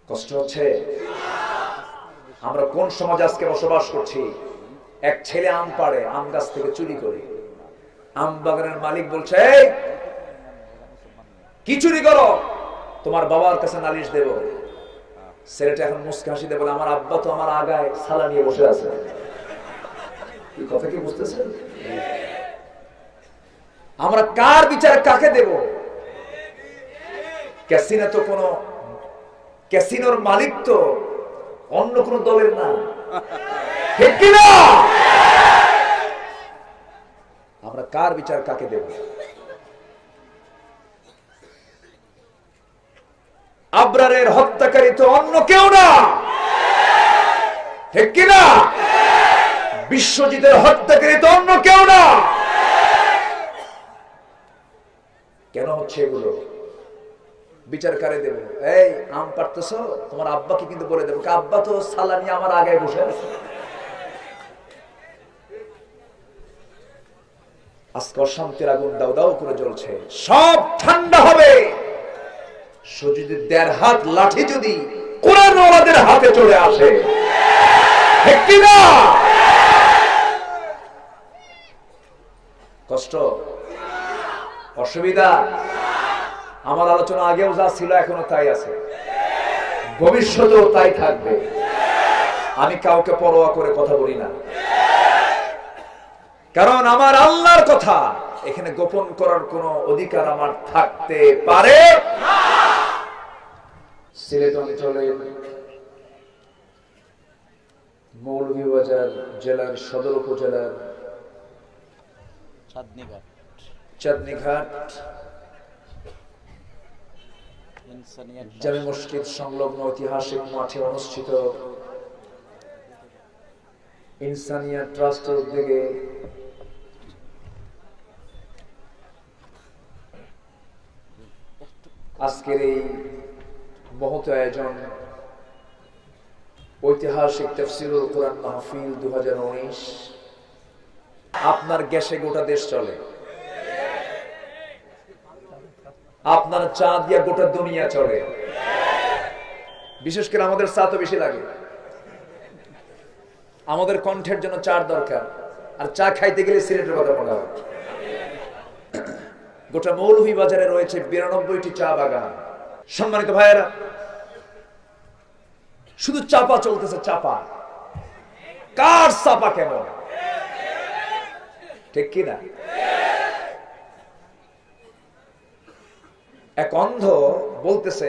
কষ্ট হচ্ছে? আমরা কোন সমাজ আজকে বসবাস করছি? এক ছেলে আম পাড়ে, আম গাছ থেকে চুরি করে। আম বাগানের মালিক বলছে, এই কি চুরি করো? তোমার বাবার কাছে নালিশ দেব। ছেলেটা এখন মুস্কি হাসি দেব, আমার আব্বা তো আমার আগায় সালা নিয়ে বসে আছে। এই কথা কি বুঝতেছেন? আমরা কার বিচার কাকে দেব? ক্যাসিনো তো কোন ক্যাসিনোর মালিক তো অন্য কোন দলের না, ঠিক কি না? আমরা কার বিচার কাকে দেব? আবরারের হত্যাকারী তো অন্য কেউ না, ঠিক কি না? বিশ্বজিতের হত্যাকারী তো অন্য কেউ না। কেন হচ্ছে এগুলো? বিচার কারে দেব? এই আম পারতেছো, তোমার আব্বাকে কিন্তু বলে দেবো, আব্বা তো সালামি আমার আগে বসে আছে। আজকে অশান্তির আগুন দাউ দাউ করে জ্বলছে, সব ঠান্ডা হবে যদি ১.৫ হাত লাঠি যদি কোরআন ওয়ালাদের হাতে চলে আসে, ঠিক কি না? কষ্ট, অসুবিধা। আমার আলোচনা আগেও যা ছিল এখনো তাই আছে, ভবিষ্যতেও তাই থাকবে। আমি কাউকে পরোয়া করে কথা বলি না, কারণ আমার আল্লাহর কথা এখানে গোপন করার কোন অধিকার আমার থাকতে পারে না। সিলেট অঞ্চলে মৌলভীবাজার জেলার সদর উপজেলার চাঁদনীঘাট জামে মসজিদ সংলগ্ন ঐতিহাসিক মাঠে অনুষ্ঠিত ইনসানিয়া ট্রাস্টের উদ্যোগে আজকের এই মহৎ আয়োজন, ঐতিহাসিক তাফসীরুল কোরআন মাহফিল 2019। আপনার গ্যাসে গোটা দেশ চলে, আপনার চা দিয়া গোটা দুনিয়া চলে। বিশেষ করে আমাদের চা তো বেশি লাগে, আমাদের কণ্ঠের জন্য চার দরকার, আর চা খাইতে গেলে সিলেটের কথা মনে হয়। গোটা মৌলভীবাজারে রয়েছে 92টি চা বাগান। সম্মানিত ভাইয়েরা, শুধু চাপা চলতেছে, চাপা। কার চাপা কেমন, ঠিক কিনা? এক অন্ধ বলতেছে,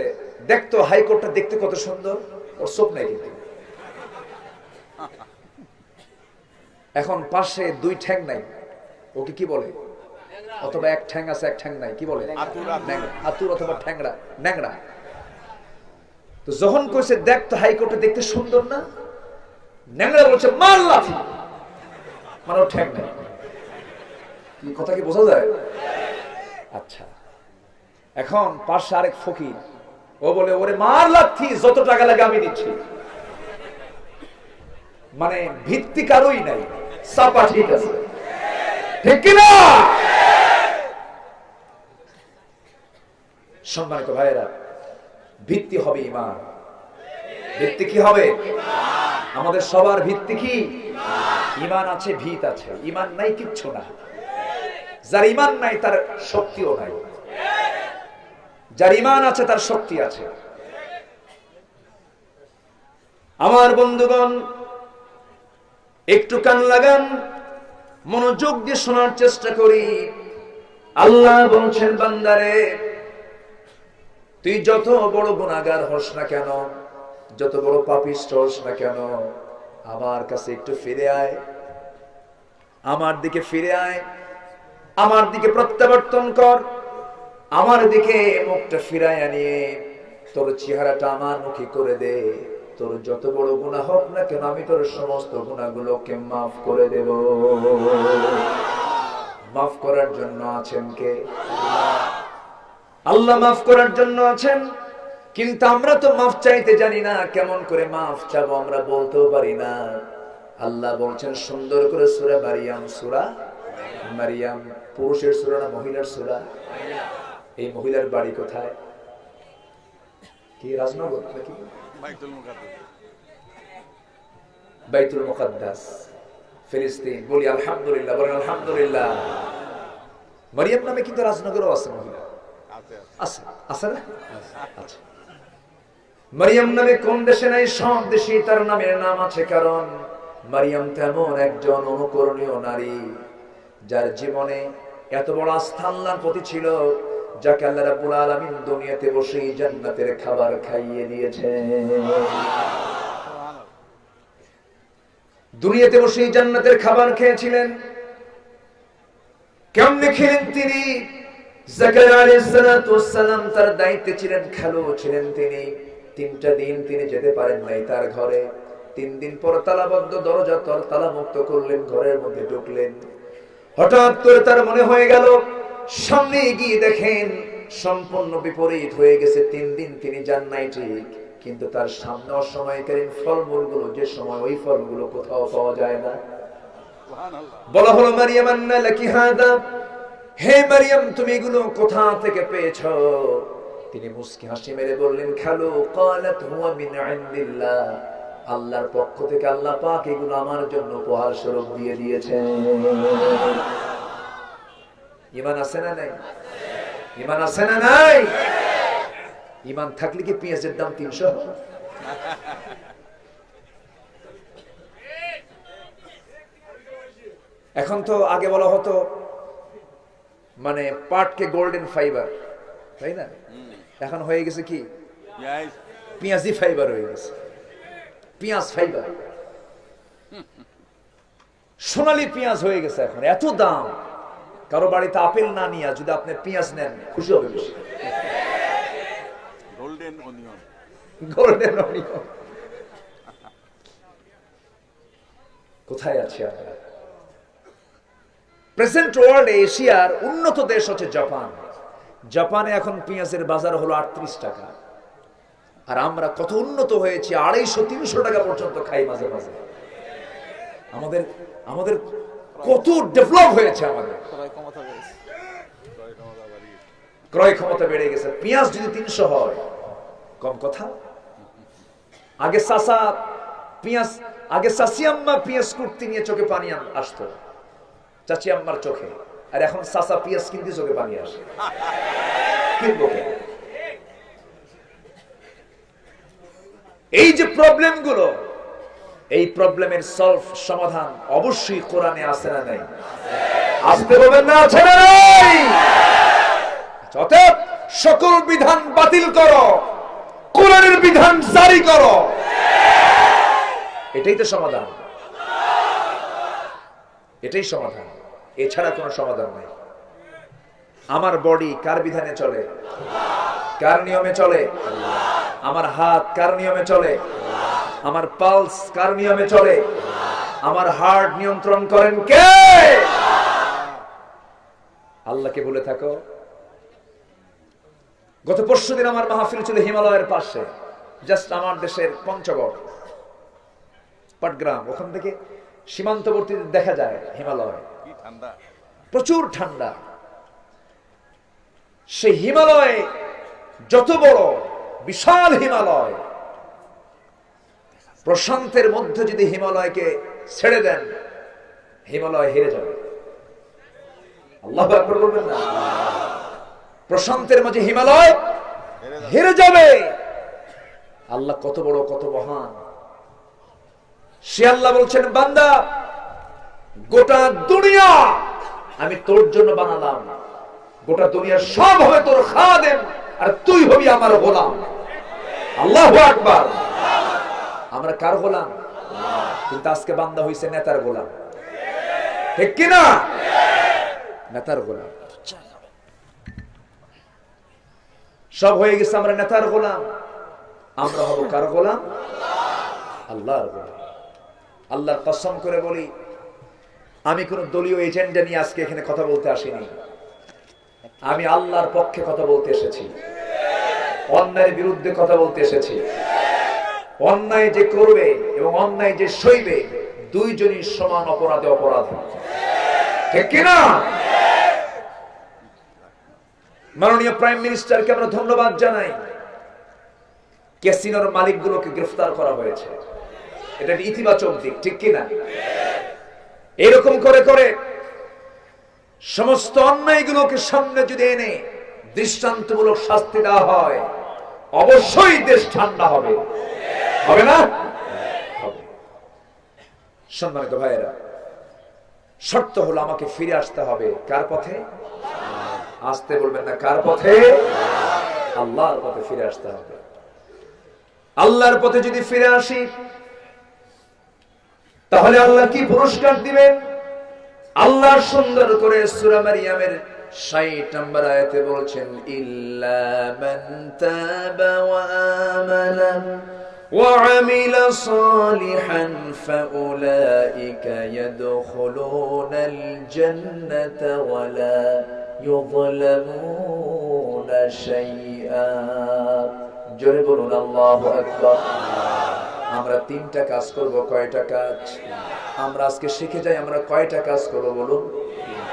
দেখতো হাইকোর্টটা দেখতে কত সুন্দর, ওর চোখ নাই কিন্তু। এখন পাশে 2 ঠ্যাং নাই, ওকে কি বলে? অথবা 1 ঠ্যাং আছে 1 ঠ্যাং নাই, কি বলে? আতুর অথবা ঠ্যাংরা, ন্যাংরা। তো যখন কইছে দেখতো হাইকোর্টে দেখতে সুন্দর না, ন্যাংরা বলছে মার লাথি, মানে ওর ঠ্যাং নাই। কি কথা কি বোঝা যায়? আচ্ছা, এখন পাশে আরেক ফকির, ও বলে ওরে মার লাথি, যত টাকা লাগে আমি দিচ্ছি। মানে ভিত্তি কারোই নাই, চাপা ঠিক আছে, ঠিক কিনা? সম্মানিত ভাইয়েরা, ভিত্তি হবে ঈমান। ভিত্তি কি হবে? আমাদের সবার ভিত্তি কি? ঈমান আছে, ভিত আছে। ঈমান নাই কিচ্ছু না। যার ঈমান নাই তার শক্তিও নাই, যার ঈমান আছে তার শক্তি আছে। আমার বন্ধুগণ, একটু কান লাগান, মনোযোগ দিয়ে শোনার চেষ্টা করি। আল্লাহ বলছেন, বান্দারে তুই যত বড় গুনাহগার হস না কেন, যত বড় পাপিষ্ঠ হস না কেন, আমার কাছে একটু ফিরে আয়, আমার দিকে ফিরে আয়, আমার দিকে প্রত্যাবর্তন কর, আমার দিকে মুখটা ফিরাইয়া নিয়ে তোর চেহারাটা আমার মুখী করে দে। তোর যত বড় গুনাহ হোক না কেন, আমি তোর সমস্ত গুনাহগুলোকে মাফ করে দেব। মাফ করার জন্য আছেন কে? আল্লাহ মাফ করার জন্য আছেন। কিন্তু আমরা তো মাফ চাইতে জানি না, কেমন করে মাফ চাবো আমরা বলতেও পারি না। আল্লাহ বলছেন সুন্দর করে সূরা মারিয়াম, সূরা মারিয়াম পুরুষের সূরা না মহিলার সূরা? এই মহিলার বাড়ি কোথায়? কি রাজনগর নাকি বাইতুল মুকাদ্দাস ফিলিস্তিন। বলি আলহামদুলিল্লাহ, বলেন আলহামদুলিল্লাহ। মারিয়াম নামে কিন্তু রাজনগরও আছে মহিলা, আছে আছে না? আচ্ছা, মারিয়াম নামে কোন দেশে নাই? সব দেশে তার নামের নাম আছে, কারণ মারিয়াম তেমন একজন অনুকরণীয় নারী যার জীবনে এত বড় আস্থা আল্লাহর প্রতি ছিল, যাকে আল্লাহ রাব্বুল আলামিন দুনিয়াতে বসেই জান্নাতের খাবার খাইয়ে দিয়েছেন। দুনিয়াতে বসেই জান্নাতের খাবার খেয়েছিলেন। কেমনে খেলেন তিনি? জাকারিয়া আলাইহিস সালাতু ওয়াস সালাম তার দায়িত্বে ছিলেন, খালু ছিলেন তিনি। 3টা দিন তিনি যেতে পারেন নাই তার ঘরে। 3 দিন পর তালাবদ্ধ দরজা তালা মুক্ত করলেন, ঘরের মধ্যে ঢুকলেন। হঠাৎ করে তার মনে হয়ে গেল, সামনে গিয়ে দেখেন সম্পূর্ণ বিপরীত হয়ে গেছে। 3 দিন তিনি যান নাই ঠিক, কিন্তু তার সামনে অসময়কালীন ফলমূলগুলো, যে সময় ওই ফলগুলো কোথাও পাওয়া যায় না। বলা হলো, মারিয়াম আন্না লাকি হাদা, হে মারিয়াম তুমি এগুলো কোথা থেকে পেয়েছো? তিনি মুস্কি হাসি মেরে বললেন, খালু ক্বালাত হুয়া মিন ইনদিল্লাহ, আল্লাহর পক্ষ থেকে আল্লাহ পাক এগুলো আমার জন্য উপহার স্বরূপ দিয়ে দিয়েছেন। ঈমান আছে না নাই? ঈমান আছে না নাই? ঈমান থাকলে কি পেঁয়াজের দাম 300? এখন তো আগে বলা হতো মানে পাটকে গোল্ডেন ফাইবার, তাই না? এখন হয়ে গেছে কি পেঁয়াজি ফাইবার হয়ে গেছে, পেঁয়াজ ফাইবার, সোনালী পেঁয়াজ হয়ে গেছে এখন। এত দাম, কারো বাড়িতে আপেল না নিয়ে যদি আপনি পেঁয়াজ নেন খুশি হবে বেশি। Golden onion, golden onion. কোথায় আছে আমরা? প্রেজেন্ট ওয়ার্ল্ডে এশিয়ার উন্নত দেশ হচ্ছে জাপান। জাপানে এখন পেঁয়াজের বাজার হলো 38 টাকা, আর আমরা কত উন্নত হয়েছি, 250-300 টাকা পর্যন্ত খাই মাঝে মাঝে। আমাদের আমাদের কত ডেভেলপ হয়েছে, আমাদের ক্রয় ক্ষমতা বেড়ে গেছে। পেঁয়াজ যদি 300 হয় কম কথা। আগে চাচা পেঁয়াজ, আগে চাচি আম্মা পেঁয়াজ কুটতে নিয়ে চোখে পানি আসতো, চাচি আম্মার চোখে, আর এখন চাচা পেঁয়াজ কিনতে চোখে পানি আসে। কিনবো কেন? এই যে প্রবলেম গুলো, এই প্রবলেমের সমাধান অবশ্যই কোরআনে আছে না নাই? আসতে বলবেন না, আছে না নাই? অতএব সকল বিধান বাতিল করো, কোরআনের বিধান জারি করো, এটাই তো সমাধান, এটাই সমাধান, এছাড়া কোনো সমাধান নাই। আমার বডি কার বিধানে চলে? কার নিয়মে চলে? আমার হাত কার নিয়মে চলে? আমার পালস কার নিয়মে চলে? আমার হার্ট নিয়ন্ত্রণ করেন কে? আল্লাহকে বলে থাকো। গত পরশুদিন আমার মাহফিল ছিল হিমালয়ের পাশে, জাস্ট আমার দেশের পঞ্চগড় পাটগ্রাম, ওখান থেকে সীমান্তবর্তী দেখা যায় হিমালয়, প্রচুর ঠান্ডা। সেই হিমালয় যত বড় বিশাল হিমালয়, প্রশান্তের মধ্যে যদি হিমালয়কে ছেড়ে দেন, হিমালয় হেরে যাবে। আল্লাহু আকবার বলবেন না? প্রশান্তের মাঝে হিমালয় হেরে যাবে। আল্লাহ কত বড়, কত মহান। সে আল্লাহ বলছেন, বান্দা গোটা দুনিয়া আমি তোর জন্য বানালাম, গোটা দুনিয়া সব হবে তোর খাদেম, আর তুই হবি আমার গোলাম। আল্লাহু আকবার। আমরা কার গোলাম? কিন্তু আজকে বান্দা হইছে নেতার গোলাম, ঠিক কিনা? নেতার গোলাম সব হয়ে গেছে, আমরা নেতার গোলাম। আমরা হব কার গোলাম? আল্লাহর গোলাম। আল্লাহর কসম করে বলি, আমি কোন দলীয় এজেন্ডা নিয়ে আজকে এখানে কথা বলতে আসিনি। আমি আল্লাহর পক্ষে কথা বলতে এসেছি, অন্যায়ের বিরুদ্ধে কথা বলতে এসেছি। অন্যায় যে করবে এবং অন্যায় যে সইবে, দুইজনই সমান অপরাধে অপরাধী, ঠিক কিনা? মাননীয় প্রাইম মিনিস্টারকে আমরা ধন্যবাদ জানাই। ক্যাসিনোর মালিকগুলোকে গ্রেফতার করা হয়েছে। এটা ইতিবাচক দিক, ঠিক কিনা? এরকম করে করে সমস্ত অন্যায়গুলোকে সামনে যদি এনে দৃষ্টান্তমূলক শাস্তি দেওয়া হয়, অবশ্যই দেশ ঠান্ডা হবে, হবে না? সম্মানিত ভাইয়েরা, শর্ত হলো আমাকে ফিরে আসতে হবে কার পথে? আসতে বলবেন না, কার পথে? আল্লাহর পথে ফিরে আসতে হবে। আল্লাহর পথে যদি ফিরে আসি তাহলে আল্লাহ কি পুরস্কার দিবেন? আল্লাহ সুন্দর করে সূরা মারইয়ামের ৬০ নম্বর আয়াতে বলছেন, ইল্লা মান তাবা ওয়া আমানা ওয়া আমিলা সালিহান ফাউলাইকা ইয়াদখুলুনাল জান্নাতা ওয়া লা ইউযলামুনা শাইআ। জোরে বলুন আল্লাহু আকবার। আমরা ৩টা কাজ করব। কয়টা কাজ? আমরা আজকে শিখে যাই আমরা কয়টা কাজ করব বলুন?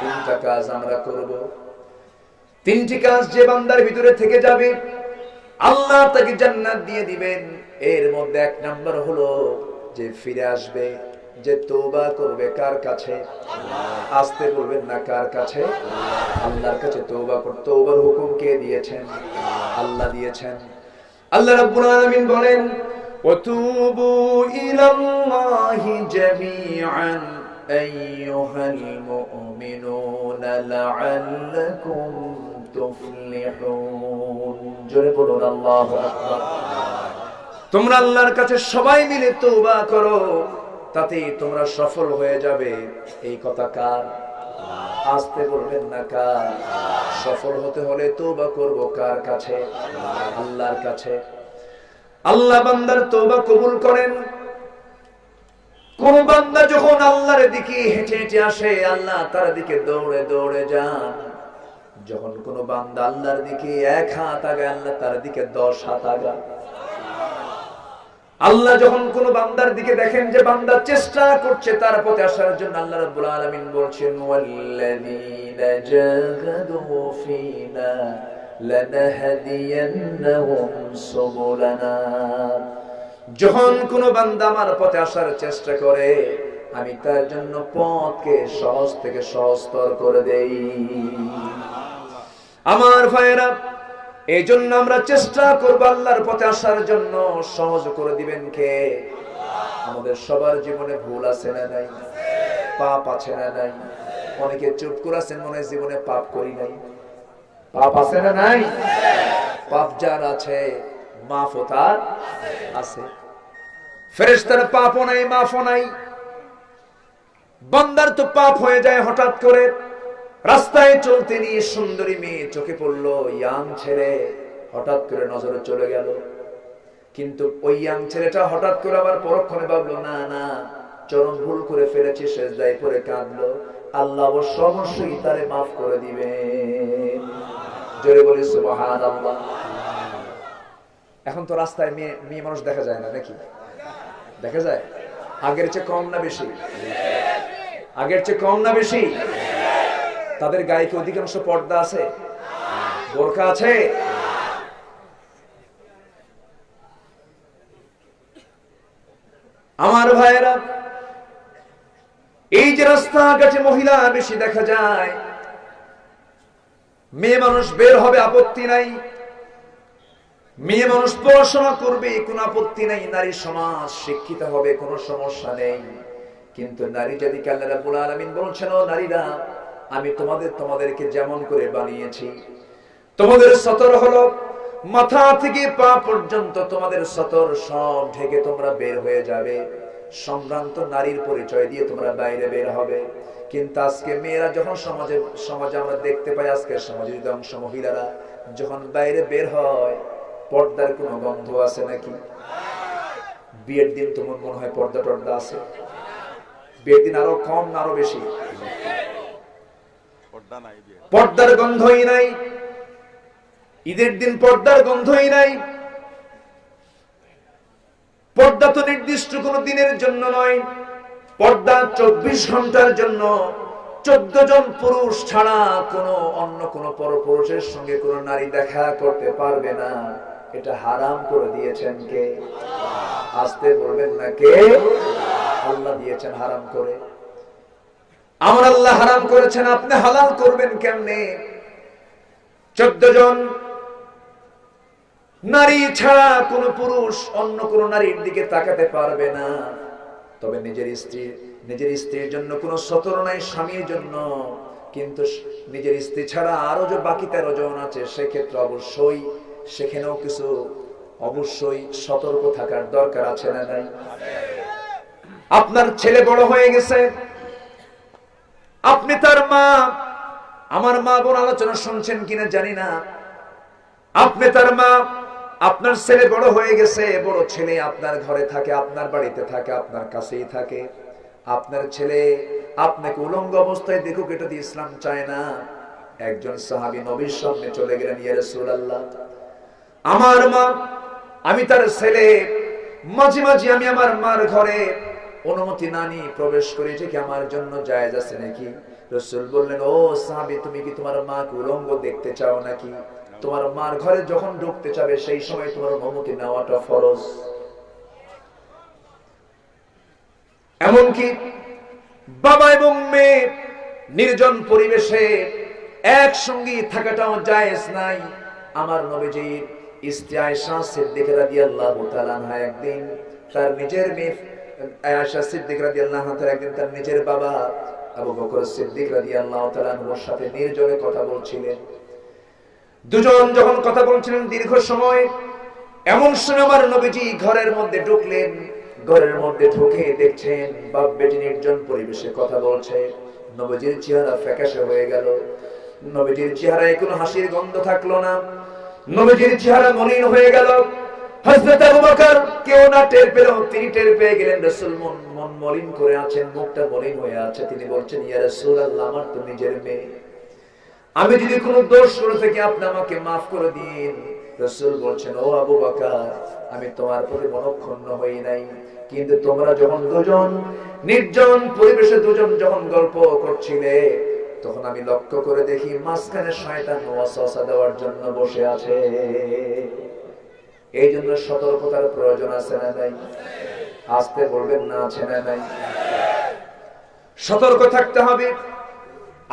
৩টা কাজ আমরা করব। ৩টি কাজ যে বান্দার ভিতরে থেকে যাবে আল্লাহ তাকে জান্নাত দিয়ে দিবেন। এর মধ্যে ১ নাম্বার হলো যে ফিরে আসবে, যে তওবা করবে। কার কাছে? আসতে বলবেন না, কার কাছে? আল্লাহর কাছে তওবা করতে। তওবার হুকুম কে দিয়েছেন? আল্লাহ দিয়েছেন। আল্লাহ রাব্বুল আলামিন বলেন, وَتُوبُوا إِلَى اللَّهِ جَمِيعًا أَيُّهَا الْمُؤْمِنُونَ لَعَلَّكُمْ تُفْلِحُونَ। জোরে বলুন আল্লাহু আকবার। তোমরা আল্লাহর কাছে সবাই মিলে তওবা করো, তাতে তোমরা সফল হয়ে যাবে। এই কথা কার? আসতে বলবেন না, কার? সফল হতে হলে তওবা করব কার কাছে? আল্লাহর কাছে। আল্লাহ বান্দার তওবা কবুল করেন। কোন বান্দা যখন আল্লাহর দিকে হেঁটে হেঁটে আসে, আল্লাহ তার দিকে দৌড়ে দৌড়ে যান। যখন কোন বান্দা আল্লাহর দিকে ১ হাত আগায়, আল্লাহ তার দিকে ১০ হাত আগায়। আল্লাহ যখন কোন বান্দার দিকে দেখেন যে বান্দা চেষ্টা করছে তার পথে আসার জন্য, আল্লাহ রাব্বুল আলামিন বলছেন, ওয়াল্লাযীনা জাহাদু ফীনা লানাহদিয়ান্নাহুম সুবুলানা। যখন কোন বান্দা আমার পথে আসার চেষ্টা করে, আমি তার জন্য পথকে সহজ থেকে সহজতর করে দেই। আমার ভাইয়েরা, এই জন্য আমরা চেষ্টা করব আল্লাহর পথে আসার জন্য। সহজ করে দিবেন কে? আমাদের সবার জীবনে ভুল আছে না নাই? পাপ আছে না নাই? অনেকে চুপ করে আছেন, মনে হয় জীবনে পাপ করি নাই। পাপ আছে না নাই? পাপ যার আছে মাফও তার আছে। ফেরেশতার পাপও নাই, মাফও নাই। বান্দার তো পাপ হয়ে যায় হঠাৎ করে। রাস্তায় চলতে নিয়ে সুন্দরী মেয়ে চোখে পড়লো, ইয়াং ছেলে হঠাৎ করে নজরে চলে গেল। কিন্তু ওই ইয়াং ছেলেটা হঠাৎ করে আবার পরক্ষণে ভাবলো, না না, চরম ভুল করে ফেলেছি, সেজদায় পড়ে কাঁদলো। আল্লাহ অবশ্যই তারে মাফ করে দিবে। জোরে বলি সুবহানাল্লাহ। এখন তো রাস্তায় মেয়ে মানুষ দেখা যায় না, নাকি? দেখা যায়? আগের চেয়ে কম না বেশি? আগের চেয়ে কম না বেশি? তাদের গায়ে কি অধিকাংশ পর্দা আছে? বোরকা আছে? আমার ভাইয়েরা, এই যে রাস্তাঘাটে মহিলা বেশি দেখা যায়, মেয়ে মানুষ বের হবে আপত্তি নাই, মেয়ে মানুষ পড়াশোনা করবে কোনো আপত্তি নাই, নারী সমাজ শিক্ষিত হবে কোনো সমস্যা নেই। কিন্তু নারী জাতিকে আল্লাহ রাব্বুল আলামিন বলছেন, ও নারীরা, আমি তোমাদেরকে যেমন করে বানিয়েছি, তোমাদের সতর হলো মাথা থেকে পা পর্যন্ত, তোমাদের সতর সব ঢেকে তোমরা বের হয়ে যাবে। সম্ভ্রান্ত নারীর পরিচয় দিয়ে তোমরা বাইরে বের হবে। কিন্তু আজকে মেয়েরা যখন সমাজে আমরা দেখতে পাই, আজকের সমাজের অংশ মহিলারা যখন বাইরে বের হয়, পর্দার কোনো গন্ধ আছে নাকি? বিয়ের দিন তোমার মনে হয় পর্দা টর্দা আছে? বিয়ের দিন আরো কম না আরো বেশি? পর্দার গন্ধই নাই। ঈদের দিন পর্দার গন্ধই নাই। পর্দা তো নির্দিষ্ট কোন দিনের জন্য নয়, পর্দা 24 ঘন্টার জন্য। 14 জন পুরুষ ছাড়া অন্য কোন পরপুরুষের সঙ্গে কোন নারী দেখা করতে পারবে না। এটা হারাম করে দিয়েছেন কে? আসতে বলবেন না কে? আল্লাহ দিয়েছেন হারাম করে। আমার আল্লাহ হারাম করেছেন, আপনি হালাল করবেন কেমনে? 14 জন নারী ছাড়া কোন পুরুষ অন্য কোন নারীর দিকে তাকাতে পারবে না। তবে নিজের স্ত্রীর জন্য কোন সতর নাই স্বামীর জন্য, কিন্তু নিজের স্ত্রী ছাড়া আরো যে বাকি 13 জন আছে, সেক্ষেত্রে অবশ্যই সেখানেও কিছু অবশ্যই সতর্ক থাকার দরকার আছে না নাই? আপনার ছেলে বড় হয়ে গেছে, আপনি তার মা, আমার মা বোন আলোচনা শুনছেন কিনা জানি না, আপনি তার মা, আপনার ছেলে বড় হয়ে গেছে, বড় ছেলে আপনার ঘরে থাকে, আপনার বাড়িতে থাকে, আপনার কাছেই থাকে। আপনার ছেলে আপনাকে উলঙ্গ অবস্থায় দেখুক, এটা দিয়ে ইসলাম চায় না। একজন সাহাবী নবীর সামনে চলে গেলেন, ইয়া রাসূলুল্লাহ, আমার মা, আমি তার ছেলে, মাঝে মাঝে আমি আমার মার ঘরে অনুমতি না নিয়ে প্রবেশ করি, এটা কি আমার জন্য জায়েজ আছে নাকি? রাসূল বললেন, ও সাহাবী, তুমি কি তোমার মাকে উলঙ্গ দেখতে চাও নাকি? তোমার মার ঘরে যখন ঢুকতে চাবে সেই সময় তোমার অনুমতি নেওয়াটা ফরজ। এমনকি বাবা এবং মেয়ে নির্জন পরিবেশে একসঙ্গে থাকাটাও জায়েজ নাই। আমার নবীজির স্ত্রী আয়েশা সিদ্দিকা রাদিয়াল্লাহু তাআলা আনহা একদিন তার নিজের মেয়ে আয়েশা সিদ্দিকা রাদিয়াল্লাহু তাআলা একদিন তার নিজের বাবা আবু বকর সিদ্দিক রাদিয়াল্লাহু তাআলা আনহুর সাথে নির্জনে কথা বলছিলেন। দুজন যখন কথা বলছিলেন দীর্ঘ সময়, এমন সময় আমার নবীজি ঘরের মধ্যে ঢুকলেন। ঘরের মধ্যে ঢুকে দেখছেন বাপ বেটি নির্জন পরিবেশে কথা বলছে। নবীজির চেহারা ফ্যাকাশে হয়ে গেল, নবীজির চেহারায় কোনো হাসির গন্ধ থাকলো না, নবীজির চেহারা মলিন হয়ে গেল। হযরত আবু বকর কেউ না টের পেল, তিনি টের পেয়ে গেলেন রাসূল মন মলিন করে আছেন, মুখটা মলিন হয়ে আছে। তিনি বলছেন, ইয়া রাসূলুল্লাহ, আমার তো নিজের মেয়ে, আমি যদি কোনো দোষ করে থাকি আপনি আমাকে মাফ করে দিন। রাসূল বলছেন, ও আবু বকর, আমি তোমার প্রতি মনক্ষুণ্ণ হই নাই, কিন্তু তোমরা যখন দুজন নির্জন পরিবেশে দুজন যখন গল্প করছিলে, তখন আমি লক্ষ্য করে দেখি মাঝখানে শয়তান ওয়াসওয়াসা দেওয়ার জন্য বসে আছে। এই জন্য সতর্কতার প্রয়োজন আছে না নাই? আসতে বলবেন না, আছে না নাই? সতর্ক থাকতে হবে।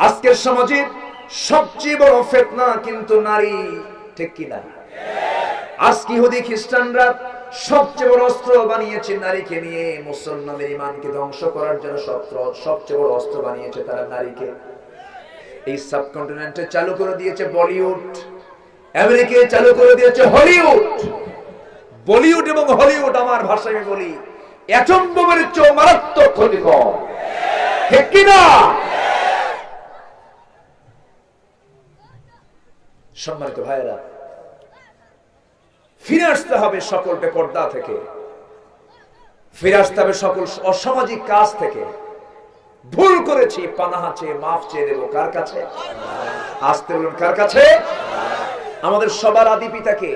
আজকের সমাজে সবচেয়ে বড় ফিতনা কিন্তু নারী, ঠিক কি না? আজকে ইহুদি খ্রিস্টানরা সবচেয়ে বড় অস্ত্র বানিয়েছে নারীকে নিয়ে, মুসলমানের ঈমানকে ধ্বংস করার জন্য সবচেয়ে বড় অস্ত্র বানিয়েছে তারা নারীকে। এই সাবকন্টিনেন্টে চালু করে দিয়েছে বলিউড, আমেরিকায় চালু করে দিয়েছে হলিউড। বলিউড এবং হলিউড, আমার ভাষায় আমি বলি, অ্যাটম বোমের চেয়ে মারাত্মক ক্ষতিকর, ঠিক কি না? সম্মানিত ভাইয়েরা, ফিরে আসতে হবে সকল বেপরদা থেকে, ফিরে আসতে হবে সকল অসামাজিক কাজ থেকে। ভুল করেছি, পানাহা চেয়ে মাফ চেয়ে দেবো কার কাছে? আসতে বলুন, কার কাছে? আমাদের সবার আদি পিতাকে,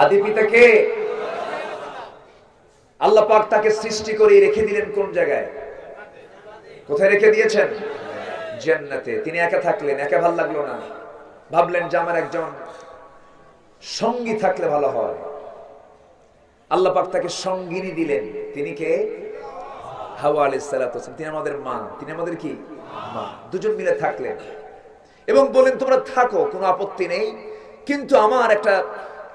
আদি পিতাকে আল্লাহ পাক তাকে সৃষ্টি করে রেখে দিলেন কোন জায়গায়? কোথায় রেখে দিয়েছেন? জান্নাতে। তিনি একা থাকলেন, একা ভালো লাগলো না, ভাবলেন যে আমার একজন সঙ্গী থাকলে ভালো হয়। আল্লাহ পাক তাকে সঙ্গিনী দিলেন। তিনি কে? হাওয়া আলাইহিস সালাতু। তিনি আমাদের মা, তিনি আমাদের কি? মা। দুজন মিলে থাকলেন এবং বলেন, তোমরা থাকো, কোনো আপত্তি নেই, কিন্তু আমার একটা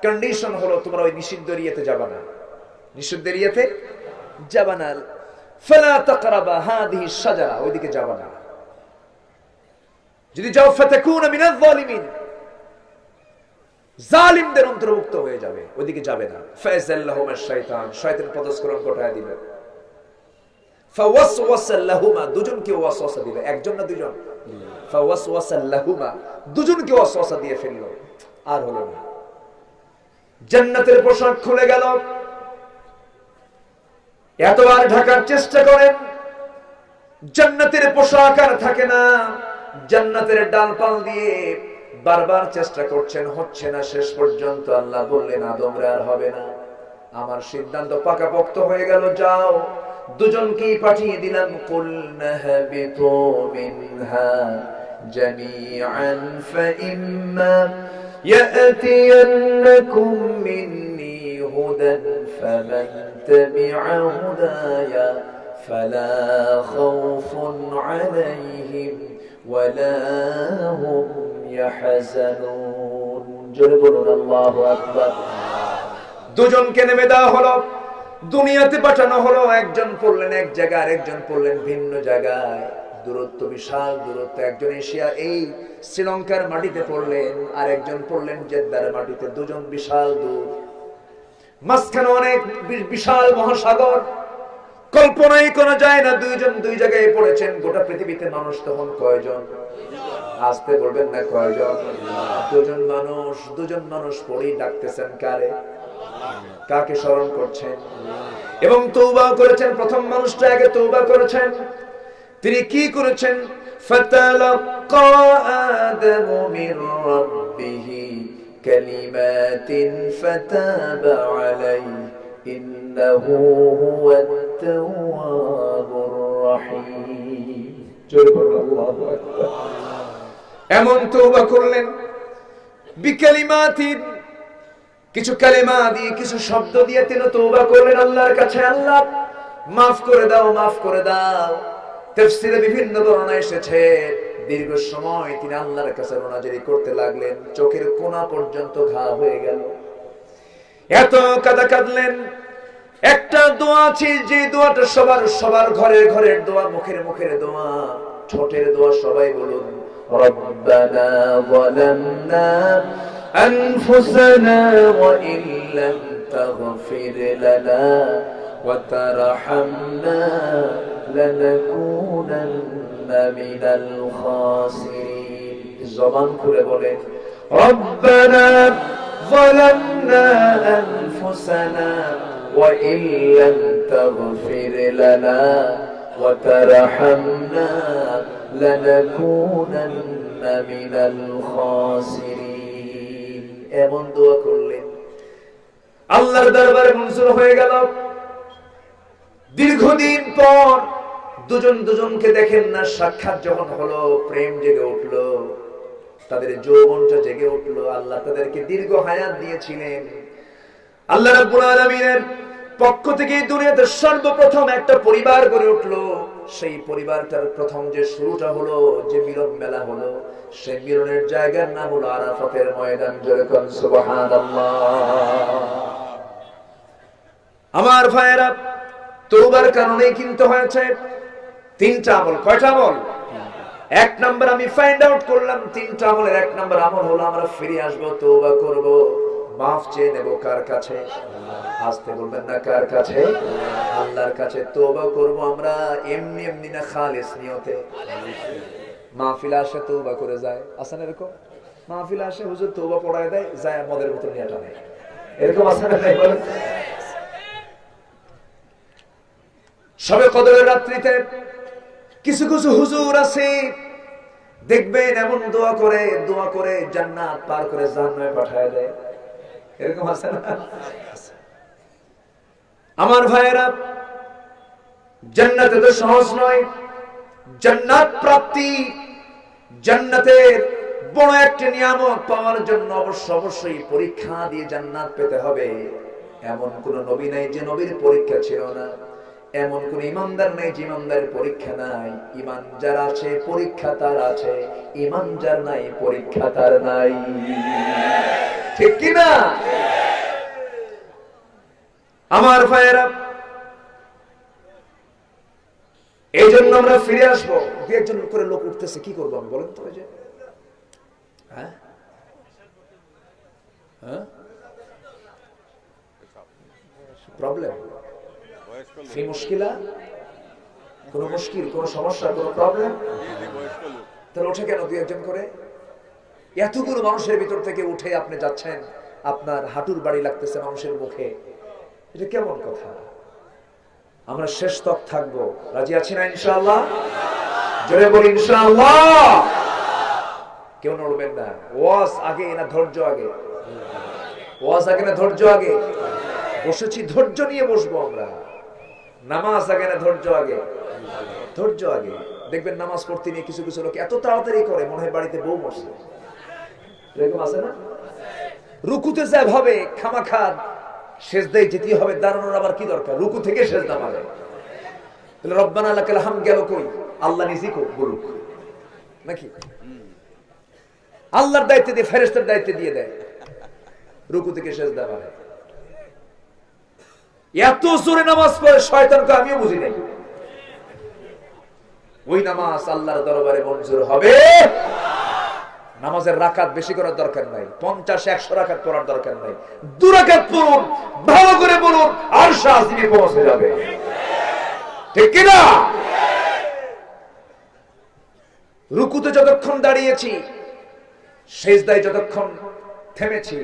কন্ডিশন হলো, তোমরা ওই নিষিদ্ধ এরিয়াতে যাবা না, নিষিদ্ধ এরিয়াতে যাবা না। ফালা তাকরাবা হাদিহি শাজারা, ওইদিকে যাবা না, যদি যাও ফাতাকুনা মিনাজ জালিমিন, জালিমদের অন্তর্ভুক্ত হয়ে যাবে, ওইদিকে যাবে না। ফাযাল্লাহুমা শাইতান, শয়তান পদস্খলন ঘটায় দিবে। ফাওয়াসওয়াসা লাহুমা, দুজনকে ওয়াসওয়াসা দিবে, একজন না দুজন। ফাওয়াসওয়াসা লাহুমা, দুজনকে ওয়াসওয়াসা দিয়ে ফেললো, আর হলো না। জান্নাতের পোশাক খুলে গেল। এতবার ঢাকার চেষ্টা করেন, জান্নাতের পোশাক আর থাকে না। জান্নাতের ডালপাল দিয়ে বারবার চেষ্টা করছেন, হচ্ছে না। শেষ পর্যন্ত আল্লাহ বললেন, আদমরে আর হবে না। আমার সিদ্ধান্ত পাকাপোক্ত হয়ে গেল, যাও, দুজনকেই পাঠিয়ে দিলাম। কুলনা হাবিতু মিনহা জামিআন ফাইম্মা يأتينكم مني هدى فمن تبع هداي فلا خوف عليهم ولا هم يحزنون জোরে বলুন আল্লাহু আকবার। দুজনকে নেমে দেওয়া হলো, দুনিয়াতে পাঠানো হলো। একজন পড়লেন এক জায়গায়, আরেকজন পড়লেন ভিন্ন জায়গায়। দূরত্ব, বিশাল দূরত্ব। একজন এশিয়া এই শ্রীলঙ্কার মাটিতে পড়লেন, আর একজন পড়লেন জেদ্দার মাটিতে। দুজন বিশাল দূর, মাঝখানে অনেক বিশাল মহাসাগর। কল্পনাই করা যায় না দুইজন দুই জায়গায় পড়েছেন। গোটা পৃথিবীতে মানুষ তখন কয়জন? আসতে বলবেন না কয়জন? দুজন মানুষ পড়েই ডাকতেছেন কারে? কাকে স্মরণ করছেন? এবং তওবা করেছেন। প্রথম মানুষটা আগে তওবা করেছেন। তিনি কি করেছেন? ফাতালাক্কা আদামু মির রাব্বিহি কালিমাতিন ফাতাবা আলাইহি ইন্নাহু হুয়াত তাওয়াবুর রহিম। জোরে বলুন আল্লাহু আকবার। এমন তওবা করলেন বিকালিমাতিন, কিছু কালেমা দিয়ে, কিছু শব্দ দিয়ে তিনি তওবা করলেন আল্লাহর কাছে। আল্লাহ মাফ করে দাও, মাফ করে দাও। তাফসীরে বিভিন্ন বর্ণনা এসেছে, দীর্ঘ সময় তিনি আল্লাহর কাছে মোনাজাত করতে লাগলেন। চোখের কোনা পর্যন্ত ঘা হয়ে গেল। এত কাঁদলেন। একটা দোয়া আছে, যে দোয়াটা সবার ঘরের দোয়া, মুখের দোয়া, ঠোঁটের দোয়া। সবাই বলুন, রব্বানা যালামনা আনফুসানা ওয়া ইল্লাম তাগফির লানা ওয়া তারহামনা লানাকুনান্না মিনাল খাসিরিন। জবান খুলে বলেন, রব্বানা যালামনা আনফুসানা ওয়া ইল্লাম তাগফির লানা ওয়া তারহামনা লানাকুনান্না মিনাল খাসিরিন। এমন দোয়া করলেন, আল্লাহর দরবারে মঞ্জুর হয়ে গেল। দীর্ঘদিন পর দুজনকে দেখেন না, সাক্ষাৎ যখন হলো, প্রেম জেগে উঠলো, তাদের যৌবনটা জেগে উঠলো। আল্লাহ তাদেরকে দীর্ঘ হায়াত দিয়েছিলেন। আল্লাহ রাব্বুল আলামিনের পক্ষ থেকে দুনিয়াতে সর্বপ্রথম একটা পরিবার গড়ে উঠলো। সেই পরিবারটার প্রথম যে শুরুটা হলো, যে মিলন মেলা হলো, সেই মিলনের জায়গার নাম হলো আরাফাতের ময়দান। জোরে কোন সুবহানাল্লাহ। আমার ভাইয়েরা, তওবার কারণে কিন্তু হয়েছে তিনটা আমল। কয়টা আমল? এক নাম্বার আমি ফাইন্ড আউট করলাম, তিনটা আমলের এক নাম্বার আমল হলো আমরা ফিরে আসবো, তওবা করব, মাফ চেয়ে নেব। কার কাছে? আসতে বলবেন না, কার কাছে? আল্লাহর কাছে। তওবা করব আমরা এমনি না, খালিস নিয়তে। মাহফিল আসে তওবা করে যায়, আসেন এরকম? মাহফিল আসে, হুজুর তওবা পড়ায় দেয়, যায় মদের বোতল নিয়ে টানে, এরকম আসে না? বলেন। সবে কদরের রাত্রিতে কিছু হুজুর আছে, দেখবেন এমন দোয়া করে জান্নাত পার করে জাহান্নামে পাঠায় দেয়, এরকম আছে না? আমার ভাইয়েরা, জান্নাতে তো সহজ নয়। জান্নাত প্রাপ্তি, জান্নাতের বড় একটা নিয়ামত পাওয়ার জন্য অবশ্যই পরীক্ষা দিয়ে জান্নাত পেতে হবে। এমন কোন নবী নাই যে নবীর পরীক্ষা ছিল না। এমন কোন ইমানদার নেই যে ইমানদারের পরীক্ষা নাই। ইমান যার আছে পরীক্ষা তার আছে, ইমান যার নাই পরীক্ষা তার নাই। ঠিক কি না? আমার ভাইয়েরা, এই জন্য আমরা ফিরে আসবো। দু একজন করে লোক উঠতেছে, কি করবো আমি বলেন তো? ওই যে প্রবলেম, মুশকিলা, কোন মুশকিল, কোন সমস্যা, কোন প্রবলেম, তাহলে ওঠে কেন দু একজন করে? এতগুলো মানুষের ভিতর থেকে উঠে আপনি যাচ্ছেন, আপনার হাঁটুর বাড়ি লাগতেছে মানুষের মুখে, এটা কেমন কথা? আমরা শেষ তক থাকবো, রাজি আছি না ইনশাআল্লাহ? জোরে বলি ইনশাআল্লাহ। কেউ নড়বেন না। ওয়াজ আগে না ধৈর্য আগে? ওয়াজ আগে না ধৈর্য আগে? বসেছি ধৈর্য নিয়ে বসবো আমরা। নামাজ আগে না ধৈর্য আগে? ধৈর্য আগে। দেখবেন নামাজ পড়তে নিয়ে কিছু লোক এত তাড়াতাড়ি করে মনে হয় বাড়িতে বউ বসে, এরকম আছে না? রুকুতে যায় ভাবে খামাখা সেজদায় যেতে হবে, দাঁড়ানোর আবার কি দরকার, রুকু থেকে সেজদা মারে। তাহলে রব্বানা লাকাল হামদ গেল কই? আল্লাহ নিজেই বলুক নাকি? আল্লাহর দায়িত্ব দিয়ে ফেরেশতার দায়িত্ব দিয়ে দেয়, রুকু থেকে সেজদা মারে। এত জোরে নামাজ পড়ে শয়তানকে আমিও বুঝি নাই। ওই নামাজ আল্লাহর দরবারে মঞ্জুর হবে। নামাজের রাকাত বেশি করার দরকার নাই, 50-100 রাকাত পড়ার দরকার নাই, 2 রাকাত পড়ুন, ভালো করে বলুন, আরশ আজিমে পৌঁছে যাবে। ঠিক কি না? রুকুতে যতক্ষণ দাঁড়িয়েছি, সিজদায় যতক্ষণ থেমেছি,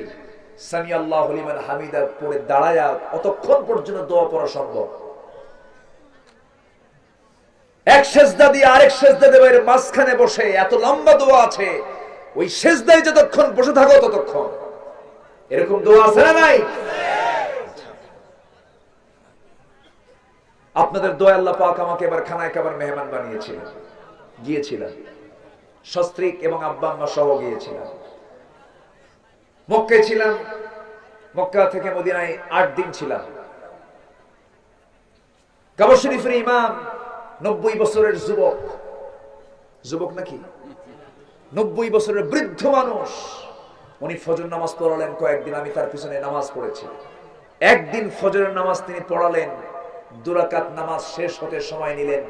সামি আল্লাহু লিমান হামিদা পড়ে দাঁড়ায়া অতক্ষণ পর্যন্ত দোয়া পড়া সম্ভব। এক সিজদা দিয়ে আরেক সিজদা দেবের মাঝখানে বসে এত লম্বা দোয়া আছে, ওই সিজদায় যতক্ষণ বসে থাকো ততক্ষণ। এরকম দোয়া আছে না নাই? আপনাদের দোয়া আল্লাহ পাক আমাকে এবার খানায় কাবার মেহমান বানিয়েছিলেন, গিয়েছিলাম সস্ত্রীক এবং আব্বা আম্মা সহ গিয়েছিলাম। মক্কায় ছিলাম, মক্কা থেকে মদিনায় 8 দিন ছিলাম। কাবা শরীফের ইমাম 90 বছরের যুবক নাকি 90 বছরের বৃদ্ধ মানুষ, উনি ফজর নামাজ পড়ালেন কয়েকদিন, আমি তার পিছনে নামাজ পড়েছি। একদিন ফজরের নামাজ তিনি পড়ালেন, 2 রাকাত নামাজ শেষ হতে সময় নিলেন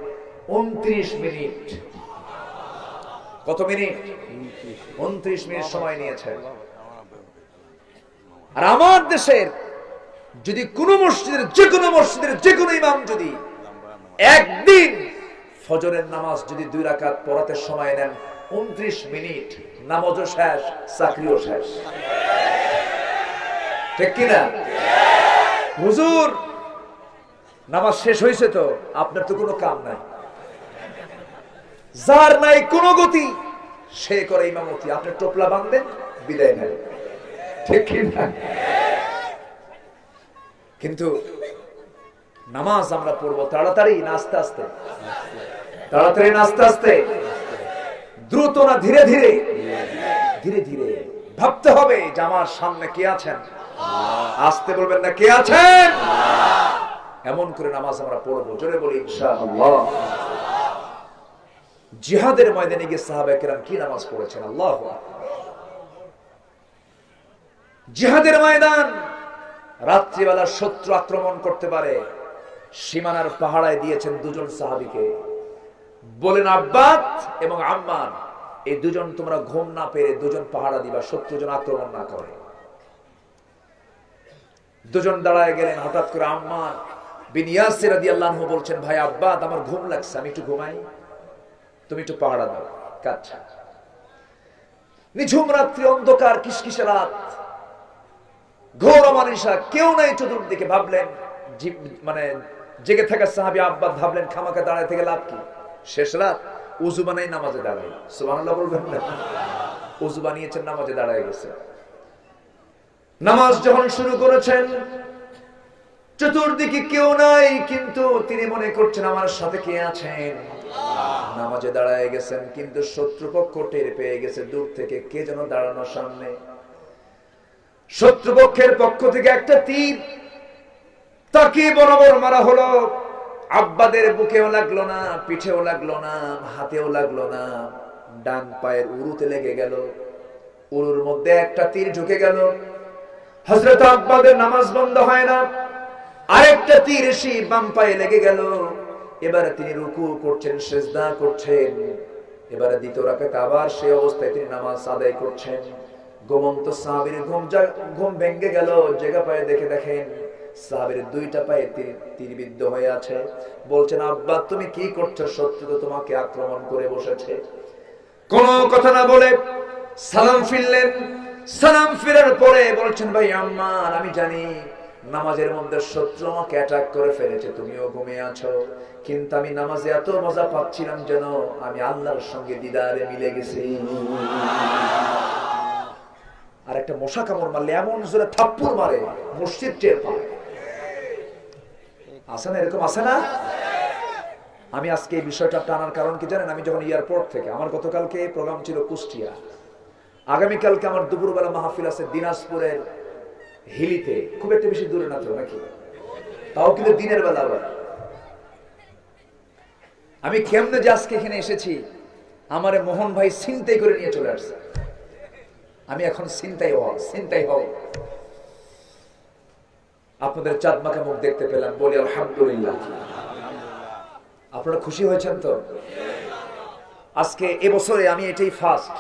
29 মিনিট। কত মিনিট? 29 মিনিট সময় নিয়েছেন। আর আমার দেশের যদি কোন মসজিদের যে কোনো ইমাম যদি একদিন ফজরের নামাজ যদি 2 রাকাত পড়াতে সময় নেন 29 মিনিট, নামাজও শেষ, চাকরিও শেষ। ঠিক কিনা? হুজুর নামাজ শেষ হয়েছে তো, আপনার তো কোনো কাম নাই, যার নাই কোনো গতি সে করে ইমামতি, আপনি টোপলা বাঁধবেন, বিদায় নেন। ঠিক কিনা? কিন্তু নামাজ আমরা পড়বো তাড়াতাড়ি না আস্তে আস্তে? তাড়াতাড়ি না আস্তে আস্তে? দ্রুত না ধীরে ধীরে? ধীরে ধীরে। ভাবতে হবে যে আমার সামনে কে আছেন, আস্তে বলবেন না কে আছেন, এমন করে নামাজ আমরা পড়বো। জোরে বলি ইনশাআল্লাহ। জিহাদের ময়দানে গিয়ে সাহাবায়ে কেরাম কি নামাজ পড়েছেন, আল্লাহু আকবার। জিহাদের ময়দান, রাত্রিবেলা শত্রু আক্রমণ করতে পারে, সীমানার পাহাড়ায় দিয়েছেন 2 জন সাহাবীকে, বলেন আব্বাদ এবং আম্মার, এই 2 জন তোমরা ঘুম না পেরে 2 জন পাহারা দিবা, শত্রু যেন আক্রমণ না করে। 2 জন দাঁড়ায় গেলেন। হঠাৎ করে আম্মার বিন ইয়াসির রাদিয়াল্লাহু আনহু বলছেন, ভাই আব্বাদ আমার ঘুম লাগছে, আমি একটু ঘুমাই, তুমি একটু পাহারা দাও। কাচ্ছা নিঝুম রাত্রি, অন্ধকার, কিসকিসে রাত, ঘোর অমানিসা, কেউ নাই চতুর্দিকে। ভাবলেন মানে জেগে থাকা সাহাবী আব্বাদ ভাবলেন খামাকা দাঁড়ায় থেকে লাভ কি, শেষ রাত, উযু বানাই নামাজে দাঁড়ায়। সুবহানাল্লাহ বলবেন না? উযু বানিয়েছেন, নামাজে দাঁড়ায় গেছে। নামাজ যখন শুরু করেছেন, চতুর্দিকে কেউ নাই, কিন্তু তিনি মনে করছেন আমার সাথে কে আছেন। নামাজে দাঁড়ায় গেছেন, কিন্তু শত্রুপক্ষ টের পেয়ে গেছে দূর থেকে কে যেন দাঁড়ানো সামনে। শত্রুপক্ষের পক্ষ থেকে একটা তীর তাকে বরাবর মারা হলো। আব্বাদের বুকেও লাগলো না, পিঠেও লাগলো না, হাতেও লাগলো না, ডান পায়ের উরুতে লেগে গেল। উরুর মধ্যে একটা তীর ঢুকে গেল। হযরত আব্বাদের নামাজ বন্ধ হয় না, আরেকটা তীর এসে বাম পায়ে লেগে গেল। এবারে তিনি রুকু করছেন, সিজদা করছেন। এবারে দ্বিতীয় রাকাতে আবার সেই অবস্থায় তিনি নামাজ আদায় করছেন। ঘুমন্ত সাহাবীর ঘুম ভেঙে গেল। জায়গা পায়ে দেখেন সাহাবীর 2টা পায়ে তীরবিদ্ধ হয়ে আছে। বলছেন, আব্বা তুমি কি করছো, শত্রু তো তোমাকে আক্রমণ করে বসেছে। কোনো কথা না বলে সালাম ফিরলেন। সালাম ফিরার পরে বলছেন, ভাই আম্মার আমি জানি নামাজের মধ্যে শত্রু আমাকে অ্যাটাক করে ফেলেছে, তুমিও ঘুমিয়ে আছো, কিন্তু আমি নামাজে এত মজা পাচ্ছিলাম যেন আমি আল্লাহর সঙ্গে দিদারে মিলে গেছি। আর একটা মশা কামড় মারলে এমন জোরে থাপ্পড় মারে মসজিদ টের পায়। আছে না এরকম? আছে না? আমি আজকে এই বিষয়টা টানার কারণ কি জানেন? আমি যখন এয়ারপোর্ট থেকে, আমার গতকালকে প্রোগ্রাম ছিল কুষ্টিয়া, আগামীকালকে আমার দুপুরবেলা মাহফিল আছে দিনাজপুরের হিলিতে, খুব একটা বেশি দূরে না তো নাকি, তাও কিন্তু দিনের বেলা। আবার আমি কেমনে যে আজকে এখানে এসেছি, আমারে মোহন ভাই ছিনতাই করে নিয়ে চলে আসছে। আমি এখন ছিনতাই হব। আপনাদের চাঁদমাখা মুখ দেখতে পেলাম, বলি আলহামদুলিল্লাহ। আপনারা খুশি হয়েছেন তো? আজকে এবছরে আমি এটাই ফার্স্ট,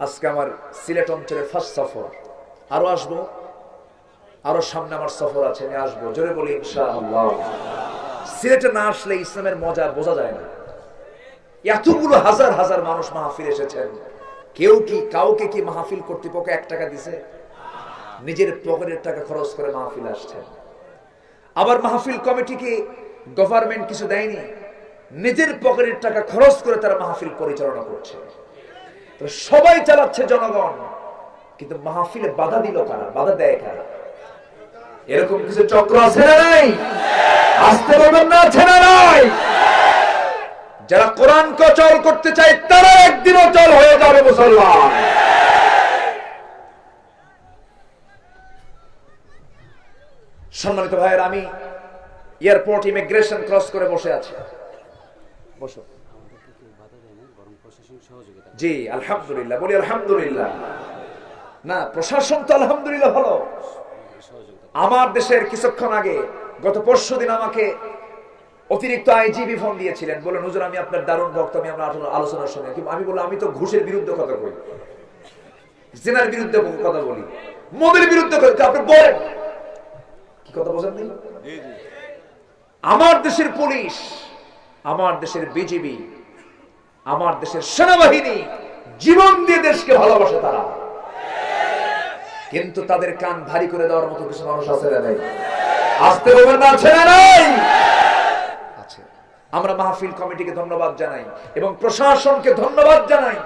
আজকে আমার সিলেট অঞ্চলের ফার্স্ট সফর। আরো আসবো, আরো সামনে আমার সফর আছে, আমি আসবো। জোরে বলি ইনশাআল্লাহ। সিলেটে না আসলে ইসলামের মজা বোঝা যায় না। এতগুলো হাজার হাজার মানুষ মাহফিল এসেছেন, কাউকে কি মাহফিল কর্তৃপক্ষ 1 টাকা দিছে? নিজের পকেটের টাকা খরচ করে মাহফিল আসছেন। আবার মাহফিল কমিটিকে গভর্নমেন্ট কিছু দেয়নি, নিজের পকেটের টাকা খরচ করে তারা মাহফিল পরিচালনা করছে। তো সবাই চালাচ্ছে জনগণ, কিন্তু মাহফিলে বাধা দিল কারা? বাধা দেয় কারা? এরকম কিছু চক্র আছে না নাই? আসতে বলবেন না, আছে না নাই? যারা কোরআনকে অচল করতে চায় তারা একদিন অচল হয়ে যাবে মুসলমান। সম্মানিত ভাইয়ের, আমি এয়ারপোর্ট ইমিগ্রেশন ক্রস করে বসে আছি। বসো। জি আলহামদুলিল্লাহ, বলি আলহামদুলিল্লাহ। না, প্রশাসন তো আলহামদুলিল্লাহ ভালো। আমার দেশের কিছুক্ষণ আগে, গত পরশুদিন আমাকে অতিরিক্ত আইজিবি ফোন দিয়েছিলেন, বললেন হুজুর আমি আপনার দারুণ ভক্ত, আমি আপনার আলোচনার শুনে। আমি বললাম আমি তো ঘুষের বিরুদ্ধে কথা বলি, জেনার বিরুদ্ধে কথা বলি, মদের বিরুদ্ধে কথা। আপনি বলেন কি কথা বোঝেন? আমার দেশের পুলিশ, আমার দেশের বিজিবি, আমার দেশের সেনাবাহিনী জীবন দিয়ে দেশকে ভালোবাসে তারা, কিন্তু তাদের কান ভারী করে দেওয়ার মতো কিছু মানুষ আছে না নাই? আসতে বলবেন না, আছে না নাই? আছে। আমরা মাহফিল কমিটিকে ধন্যবাদ জানাই এবং প্রশাসনকে ধন্যবাদ জানাই,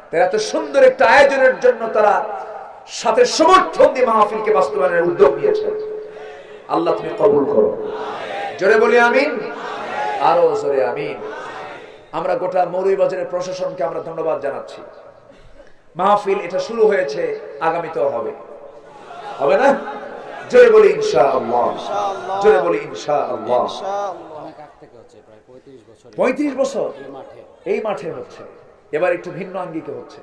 তারা এত সুন্দর একটা আয়োজনের জন্য তারা সাথে সমর্থন দিয়ে মাহফিলকে বাস্তবায়নের উদ্যোগ নিয়েছে। আল্লাহ তুমি কবুল করো। জোরে বলি আমিন, আরো জোরে আমিন। আমরা গোটা মৌলভীবাজারের প্রশাসনকে আমরা ধন্যবাদ জানাচ্ছি। মাহফিল এটা শুরু হয়েছে, আগামীতেও হবে, হবে না? জোরে বলি ইনশাআল্লাহ, জোরে বলি ইনশাআল্লাহ। 35 বছর এই মাঠে হচ্ছে, এবার একটু ভিন্ন আঙ্গিকে হচ্ছে।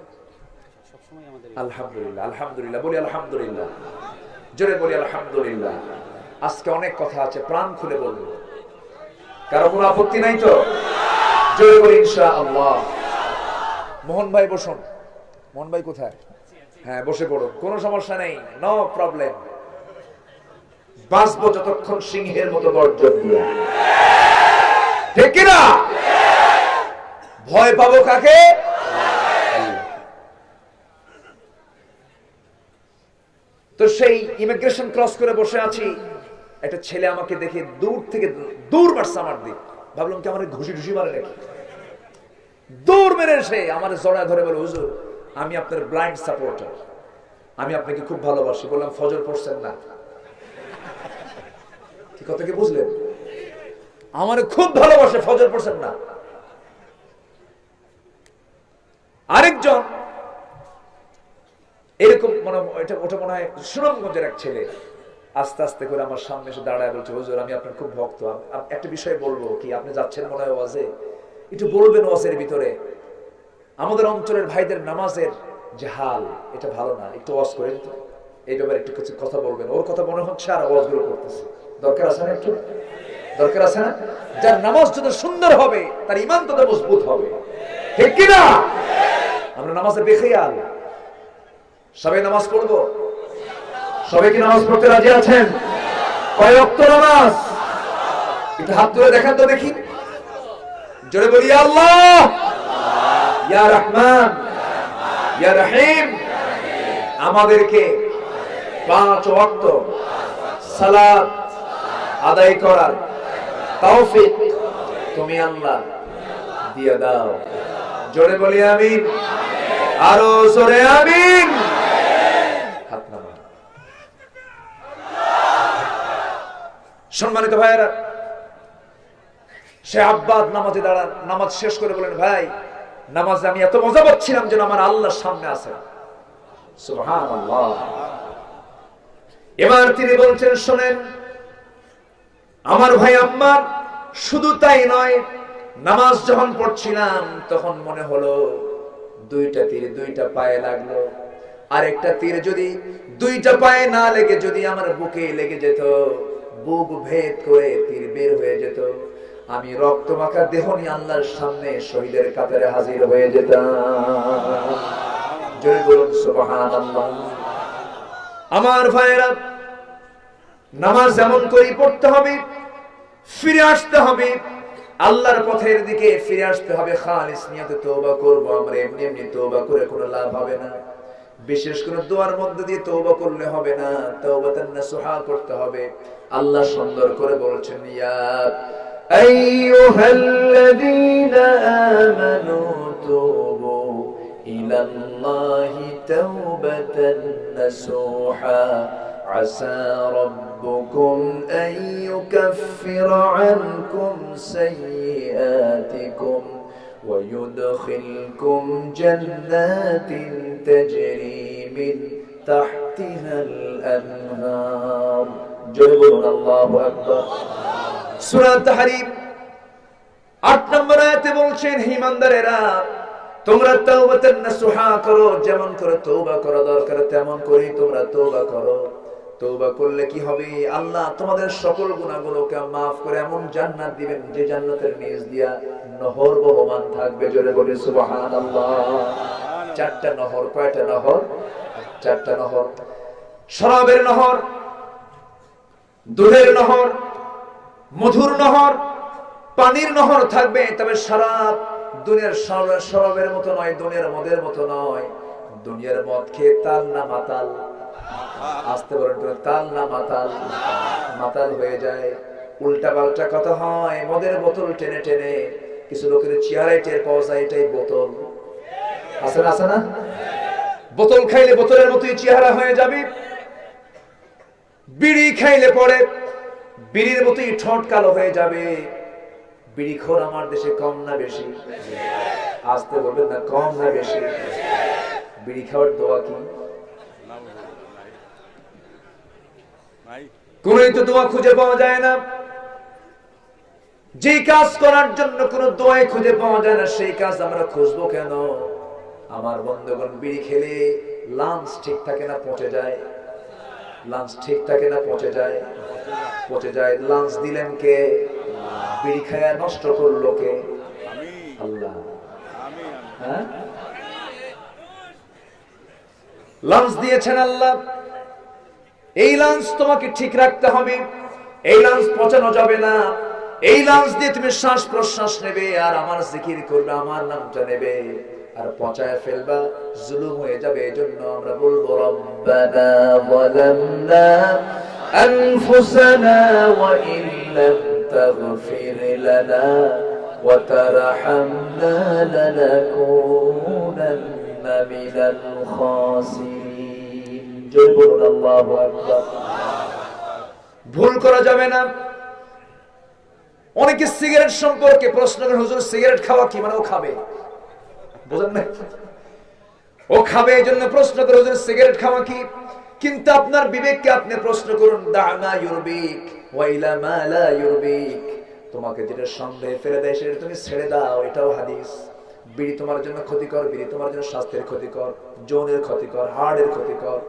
আলহামদুলিল্লাহ, আলহামদুলিল্লাহ, বলি আলহামদুলিল্লাহ, জোরে বলি আলহামদুলিল্লাহ। আজকে অনেক কথা আছে, প্রাণ খুলে বলবো, কারো কোনো আপত্তি নাই তো? জোরে বলি ইনশাআল্লাহ। মোহন ভাই বসুন। মোহন ভাই কোথায়? হ্যাঁ বসে পড়ুন, কোনো সমস্যা নেই, নো প্রবলেম। বাঁচবো যতক্ষণ সিংহের মতো গর্জন দিয়ে, ঠিক কিনা? ভয় পাবো কাকে? তো সেই ইমিগ্রেশন ক্রস করে বসে আছি, একটা ছেলে আমাকে দেখে দূর থেকে দূর মারছে আমার দিক। ভাবলাম কি আমার ঘুষি ঘুষি মারে নাকি? দূর মেরে এসে আমার জড়ায় ধরে বলে, হুজুর আমি আপনার ব্লাইন্ড সাপোর্টার, আমি আপনাকে খুব ভালোবাসি। বললাম ফজর পড়ছেন না? কি কথা কি বুঝলেন? আমার খুব ভালোবাসে, ফজর পড়ছেন না? আরেকজন এরকম ওটা মনে হয় সুনামগঞ্জের এক ছেলে, আস্তে আস্তে করে আমার সামনে এসে দাঁড়ায় বলছে, হুজুর আমি আপনার খুব ভক্ত, একটা বিষয় বলবো কি? আপনি যাচ্ছেন মনে হয় ওয়াজে, একটু বলবেন ওয়াজের ভিতরে আমাদের অঞ্চলের ভাইদের নামাজের যে হাল, এটা ভালো না, একটু ওয়াজ করেন তো, এই ব্যাপারে একটু কিছু কথা বলবেন। ওর কথা মনে হচ্ছে আর ওয়াজগুলো করতেছে, দরকার আছে না? একটু দরকার আছে না? যার নামাজ যত সুন্দর হবে তার ঈমান তত মজবুত হবে, ঠিক কি না? আমরা নামাজে বেখেয়াল, সবাই নামাজ পড়বো, সবাই কি নামাজ পড়তে রাজি আছেন? কয় ওয়াক্ত নামাজ? একটু হাত তুলে দেখান তো দেখি, জোরে বলি ইয়া আল্লাহ, ইয়া রহমান, ইয়া রহিম। আমাদেরকে 5 ওয়াক্ত সালাত আদায় করার তৌফিক তুমি আল্লাহ দিয়ে দাও। জোরে বলি আমিন, আরো জোরে আমিন। হাত নামান। সম্মানিত ভাইয়েরা, সে আব্বাদ নামাজে দাঁড়ান, নামাজ শেষ করে বলেন, ভাই নামাজে আমি এত মজা পাচ্ছিলাম যেন আমার আল্লাহর সামনে আছে। সুবহানাল্লাহ। এবার তিনি বলছেন, শোনেন আমার ভাই আম্মার, শুধু তাই নয়, নামাজ যখন পড়ছিলাম তখন মনে হলো দুইটা তীর দুইটা পায়ে লাগলো, আর একটা তীর যদি দুইটা পায়ে না লেগে যদি আমার বুকে লেগে যেত, বুক ভেদ করে তীর বের হয়ে যেত, আমি রক্তমাখা দেহ নিয়ে আল্লাহর সামনে শহীদের কাতারে হাজির হয়ে যেতাম। জোরে বলুন সুবহানাল্লাহ। আমার ভাইরা, নামাজ যেমন করে পড়তে হবে, ফিরে আসতে হবে আল্লাহর পথের দিকে, ফিরে আসতে হবে খালিস নিয়তে তওবা করব। আমরা এমনি এমনি তওবা করে কোনো লাভ হবে না, বিশেষ করে দোয়ার মধ্যে দিয়ে তওবা করলে হবে না, তাওবাতান নাসুহা করতে হবে। আল্লাহ সুন্দর করে বলছেন, ইয়া আইয়ুহাল্লাযীনা আমানু তুবু ইলাল্লাহি তাওবাতান নাসুহা عسى ربكم أن يكفر عنكم سيئاتكم ويدخلكم جنات تجري من تحتها الأنهار. جبرنا الله أكبر. সূরা তাহরীম ৮ নম্বর আয়াতে বলছেন, হে ইমানদারেরা, তোমরা তাওবাতান নাসুহা করো, যেমন করে তওবা করা দরকার তেমন করে তোমরা তওবা করো। তওবা করলে কি হবে? আল্লাহ তোমাদের সকল গুনাহগুলোকে maaf করে এমন জান্নাত দিবেন যে জান্নাতের নিচ দিয়া নহর বহমান থাকবে। জোরে বলি সুবহানাল্লাহ। চারটা নহর। কয়টা নহর? চারটা নহর। শরাবের নহর, দুধের নহর, মধুর নহর, পানির নহর থাকবে। তবে শরাব দুনিয়ার শরাবের মতো নয়, দুনিয়ার মদের মতো নয়। দুনিয়ার মদ খেয়ে তাল না মাতাল, আসতে বলেন তাল না মাতাল, মাতাল হয়ে যায়, উল্টা পাল্টা কথা হয়। মদের বোতল টেনে টেনে কিছু লোকের চেহারা টের পাওয়া যায়, এটাই বোতল। আছে না? আছে না? বোতল খাইলে বোতলের মতোই চেহারা হয়ে যাবে। বিড়ি খাইলে পরে বিড়ির মতোই ঠোঁট কালো হয়ে যাবে। বিড়িখোর আমার দেশে কম না বেশি? আসতে বলবেন না, কম না বেশি? বিড়ি খাওয়ার দোয়া কি? কোনই তো দোয়া খুঁজে পাওয়া যায় না। যে কাজ করার জন্য কোন দোয়াই খুঁজে পাওয়া যায় না, সেই কাজ আমরা খুঁজবো কেন? আমার বন্ধুগণ, বিড়ি খেলে লাঞ্চ ঠিক থাকে না পচে যায়? লাঞ্চ ঠিক থাকে না পচে যায়? পচে যায়। লাঞ্চ দিলেন কে? বিড়ি খায়া নষ্ট করলো কে? আল্লাহ। হ্যাঁ, লাঞ্চ দিয়েছেন আল্লাহ। এই লাঞ্চ তোমাকে ঠিক রাখতে হবে। এই লাঞ্চ পচানো যাবে না। এই লাঞ্চ দিয়ে তুমি শ্বাস প্রশ্বাস নেবে আর আমার জিকির করবে, আমার নামটা নেবে। আর পচায় ফেলবা, জুলুম হয়ে যাবে। এজন্য আমরা বলবো, রব্বানা যালামনা আনফুসানা ওয়া ইল্লাম তাগফির লানা ওয়া তারহামনা লানাকুনান্না মিনাল খাসিরিন। জয় বলুন আল্লাহু আকবার। ভুল করা যাবে না। অনেকে সিগারেট সম্পর্কে প্রশ্ন করেন, হুজুর সিগারেট খাওয়া কি? মানে ও খাবে, বুঝেন না? ও খাবে, এই জন্য প্রশ্ন করে হুজুর সিগারেট খাওয়া কি? কিন্তু আপনার বিবেককে আপনি প্রশ্ন করুন, দা'মা ইউরবিক ওয়া ইলা মা লা ইউরবিক। তোমাকে যেটা সন্দেহে ফেলে দেয় সেটা তুমি ছেড়ে দাও, এটাও হাদিস। বিড়ি তোমার জন্য ক্ষতিকর, বিড়ি তোমার জন্য স্বাস্থ্যের ক্ষতিকর, যৌনের ক্ষতিকর, হার্টের ক্ষতিকর,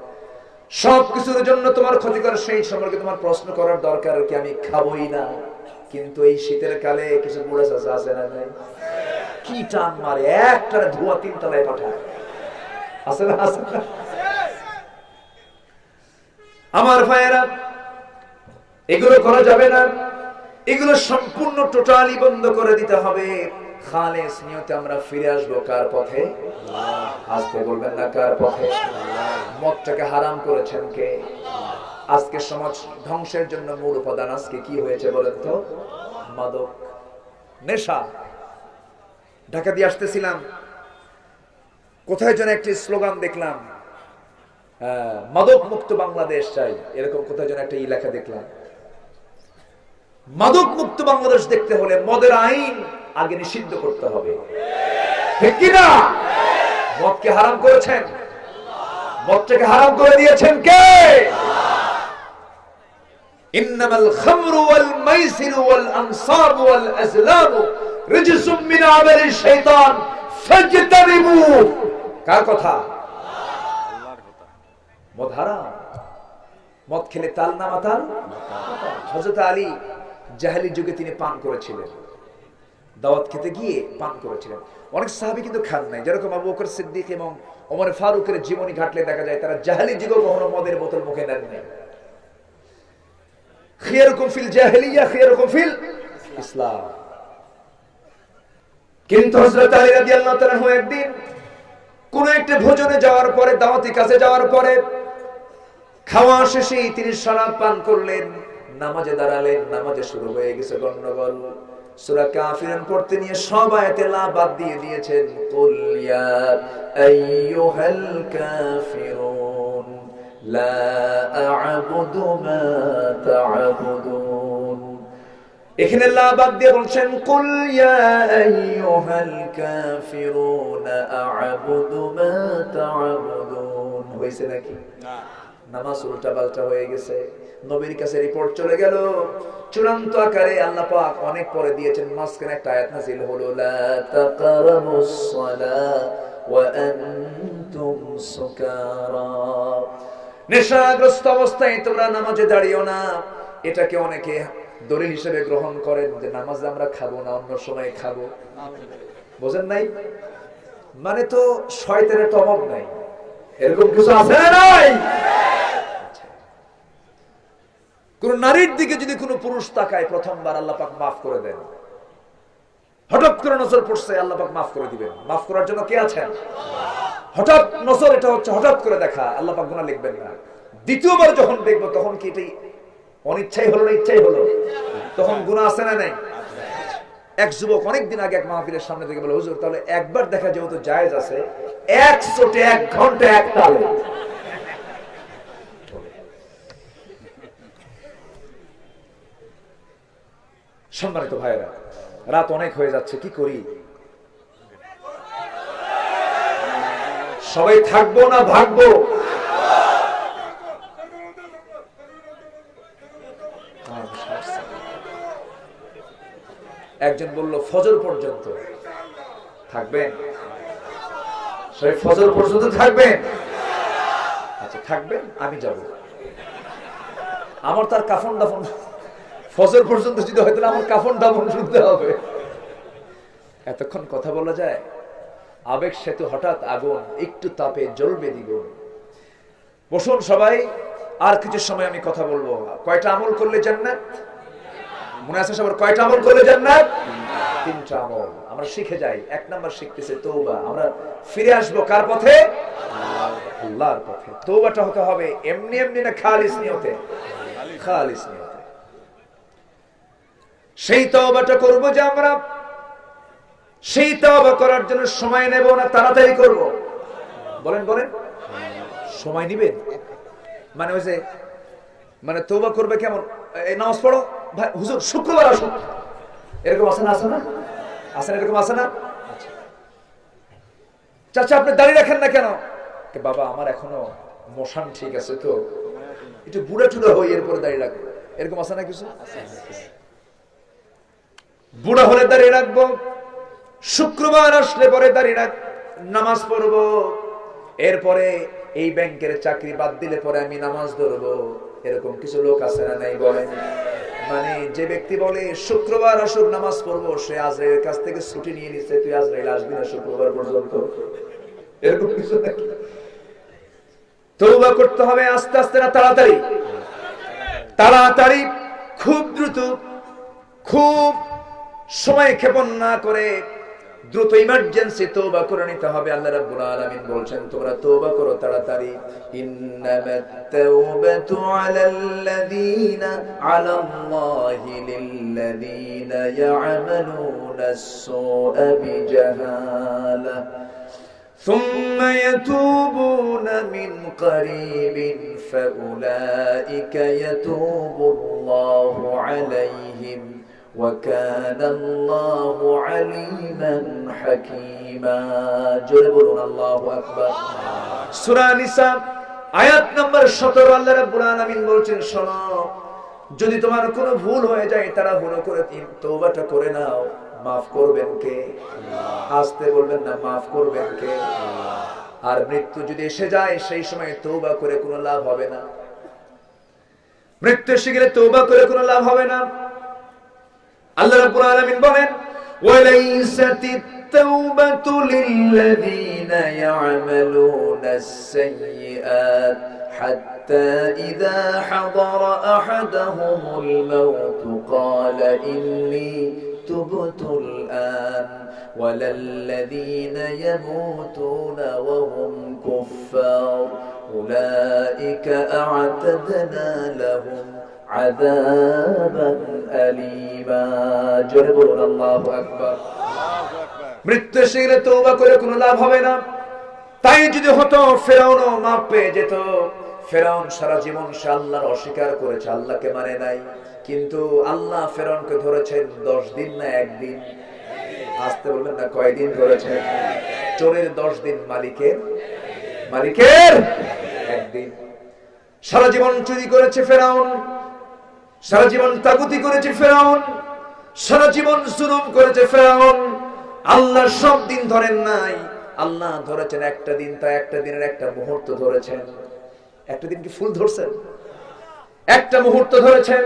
সবকিছুর জন্য তোমার ক্ষতিকর। সেই সম্পর্কে তোমার প্রশ্ন করার দরকার কি? আমি খাবোই না। কিন্তু এই শীতের কালে কিছু বুড়া চাচা আছে না? কি টান মারে, একটা ধোয়া 3 তলায় পাঠায়। আছে না? আছে না? আমার ভাইয়েরা, এগুলো করা যাবে না। এগুলো সম্পূর্ণ টোটালি বন্ধ করে দিতে হবে। খালেস নিয়তে আমরা ফিরে আসবো কার পথে? আজকে বলবেন না কার পথে? মদটাকে হারাম করেছেন কে? আজকে সমাজ ধ্বংসের জন্য মূল উপাদান আজকে কি হয়েছে বলেন তো? মাদক, নেশা। ঢাকা দিয়ে আসতেছিলাম, কোথায় যেন একটি স্লোগান দেখলাম, মাদক মুক্ত বাংলাদেশ চাই, এরকম কোথায় যেন একটা লেখা দেখলাম। মাদক মুক্ত বাংলাদেশ দেখতে হলে মদের আইন আগে নিষিদ্ধ করতে হবে, ঠিক কি না? মদকে হারাম করেছেন, মদটাকে হারাম করে দিয়েছেন কে? ইন্নামাল খামরু ওয়াল মাইসিরু ওয়াল আনসাবু ওয়াল আজলামু রিজসুম মিন আমালিশ শাইতান ফাজতানিবু। কার কথা? আল্লাহর কথা। মদ হারাম। মদ খেলে তাল না মাতাল? হযরত আলী জাহেলি যুগে তিনি পান করেছিলেন, দাওয়াত খেতে গিয়ে পান করেছিলেন। অনেক সাহাবী কিন্তু খান নাই, যেরকম আবু বকর সিদ্দিক এবং ওমর ফারুকের জীবনী ঘাটলে দেখা যায় তারা জাহেলি যুগে কখনো মদের বোতল মুখে নেন নাই। খিয়ারুকুম ফিল জাহেলিয়া খিয়ারুকুম ফিল ইসলাম। কিন্তু হযরত আলী রাদিয়াল্লাহু তাআলা একদিন কোন একটা ভোজনে যাওয়ার পরে, দাওয়াতি কাজে যাওয়ার পরে খাওয়া শেষে তিনি শরাব পান করলেন, নামাজে দাঁড়ালেন, নামাজে শুরু হয়ে গেছে গন্ডগোল। সূরা কাফিরুন পড়তে নিয়ে সব আয়াতে লা বাদ দিয়ে দিয়েছেন। কুল ইয়া আইয়ুহাল কাফিরুন লা আ'বুদু মা তা'বুদুন। এখানে লা বাদ দিয়ে বলছেন কুল ইয়া আইয়ুহাল কাফিরুন আ'বুদু মা তা'বুদুন। হইছে নাকি? না। নামাজ উল্টা পাল্টা হয়ে গেছে। নবীর কাছে রিপোর্ট চলে গেল চূড়ান্ত আকারে। আল্লাহ পাক অনেক পরে দিয়েছেন, মাঝখানে একটা আয়াত নাযিল হলো লা তাকরাবুস সালাহ ওয়া আনতুম সুকারা। নেশাগ্রস্ত অবস্থায় তোমরা নামাজে দাঁড়িও না। এটাকে অনেকে দলিল হিসেবে গ্রহণ করেন যে নামাজে আমরা খাবো না, অন্য সময় খাবো। বুঝেন নাই? মানে তো শয়তানের তো অভাব নাই, এরকম কিছু আছে না নাই? কোন নারীর দিকে যদি কোনো পুরুষ তাকায়, প্রথমবার আল্লাহ পাক মাফ করে দেন। হঠাৎ করে নজর পড়ছে, আল্লাহ পাক মাফ করে দিবেন। মাফ করার জন্য কে আছেন? হঠাৎ নজর, এটা হচ্ছে হঠাৎ করে দেখা, আল্লাহ পাক গুনাহ লিখবেন না। দ্বিতীয়বার যখন দেখবো তখন কি এটাই অনিচ্ছাই হলো না ইচ্ছাই হলো? তখন গুনাহ আছে না নাই? এক যুবক অনেকদিন আগে এক মাহফিলের সামনে থেকে বলে, হুজুর তাহলে একবার দেখা যেহেতু জায়েজ আছে, এক চোটে এক ঘন্টা এক তালে। সম্মানিত ভাইরা, রাত অনেক হয়ে যাচ্ছে, কি করি? সবাই থাকবো না ভাগবো? একজন বলল ফজর পর্যন্ত থাকবেন। সবাই ফজর পর্যন্ত থাকবেন? আচ্ছা থাকবেন, আমি যাব। আমার তার কাফন দাফন ফজর পর্যন্ত যদি হয় তাহলে আমার কাফন দাফন শুনতে হবে। এতক্ষণ কথা বলা যায়? আবেগ সেতু হঠাৎ আগুন, একটু তাপে জ্বলবে দ্বিগুণ। বসুন সবাই, আর কিছু সময় আমি কথা বলবো। কয়টা আমল করলে জান্নাত? মনে আছে সবার? কয়টা আমল করলে জান্নাত? 3টা আমল। আমরা শিখে যাই। 1 নাম্বার শিখতেছে তওবা। আমরা ফিরে আসবো কার পথে? আল্লাহর পথে। তওবাটা হতে হবে এমনি এমনি না, খালিস নিয়তে। খালিস নিয়তে। সেই তওবাটা করব যে আমরা সেই তওবা করার জন্য সময় নেব না, তাড়াতাড়ি করব। বলেন বলেন, সময় নিবেন মানে ওই যে মানে তওবা করবে কেমন? এই নামাজ পড়ো ভাই, হুজুর শুক্রবার আসুন, এরকম আছে না? আছে না? আছে না? এরকম আছে না? চাচা আপনি দাড়ি রাখেন না কেন? বাবা আমার এখনো মোশন ঠিক আছে, তো একটু বুড়া টুড়া হই এরপরে দাড়ি রাখবো। এরকম আছে না কিছু? বুড়া হলে দাঁড়িয়ে রাখবো, শুক্রবার আসলে পরে দাঁড়িয়ে রাখ, নামাজ পড়বো, এরপরে এই ব্যাংকের চাকরি বাদ দিলে পরে আমি নামাজ ধরবো। এরকম কিছু লোক আছে না নাই বলেন? মানে যে ব্যক্তি বলে শুক্রবার আসুক নামাজ পড়বো, সে আজরাইলের কাছ থেকে ছুটি নিয়ে নিচ্ছে, তুই আজরাইল আসবি না শুক্রবার পর্যন্ত। এরকম কিছু নাকি? তওবা করতে হবে আস্তে আস্তে না তাড়াতাড়ি? তাড়াতাড়ি, খুব দ্রুত, খুব সময় ক্ষেপণ না করে দ্রুত ইমার্জেন্সি তওবা করে নিতে হবে। আল্লাহ রাব্বুল আলামিন বলছেন তোমরা তওবা করো তাড়াতাড়ি। ইন্নামাত তাওবাতু আলাল্লাযীনা আলাল্লাহি লিল্লাযীনা ইয়া'মালুনাস সুআ বিজাহালা ثم يتوبون من قريب فأولئك يتوب الله عليهم وكان الله عليما حكيما। جل بولون الله أكبر। সূরা নিসা আয়াত নাম্বার 17 আল্লাহ রাব্বুল আলামিন বলছেন, শোনো, যদি তোমার কোনো ভুল হয়ে যায় তারা ভুল করে তওবাটা করে নাও, মাফ করবেন কে? আসতে বলবেন না, মাফ করবেন কে? আর মৃত্যু যদি এসে যায় সেই সময় তওবা করে কোনো লাভ হবে না। মৃত্যু এসে গেলে তওবা করে কোনো লাভ হবে না। আল্লাহ রাব্বুল আলামিন বলেন, ওয়ালাইসাতিত তাওবাতু লিল্লাযীনা ইয়া'মালুনাস সাইয়্যাত হাত্তা ইযা হাদারা আহাদাহুমুল মাউত ক্বালা ইন্নী তুবতুল আন ওয়ালাল্লাযীনা ইয়ামুতুনা ওয়া হুম কুফফার উলাইকা আ'তাদনা লাহুম আযাবান আলীমা। জোরে বলুন আল্লাহু আকবার। মৃত্যু এসে গেলে তওবা করে কোনো লাভ হবে না। তাই যদি হতো ফেরাউনও মাপ পেয়ে যেত। ফেরাউন সারা জীবন সে আল্লাহর অস্বীকার করেছে, আল্লাহকে মানে নাই, কিন্তু আল্লাহ ফেরাউনকে ধরেছেন 10 দিন না 1 দিন? আসতে বলবেন না, কয়দিন ধরেছেন? চোরের 10 দিন, মালিকের 1 দিন। সারা জীবন চুরি করেছে ফেরাউন, সারা জীবন তাগুতি করেছে ফেরাউন, সারা জীবন জুলুম করেছে ফেরাউন। আল্লাহ সব দিন ধরেন নাই, আল্লাহ ধরেছেন একটা দিন। তা একটা দিনের একটা মুহূর্ত ধরেছেন। একটা দিন কি ফুল ধরছেন? একটা মুহূর্ত ধরেছেন।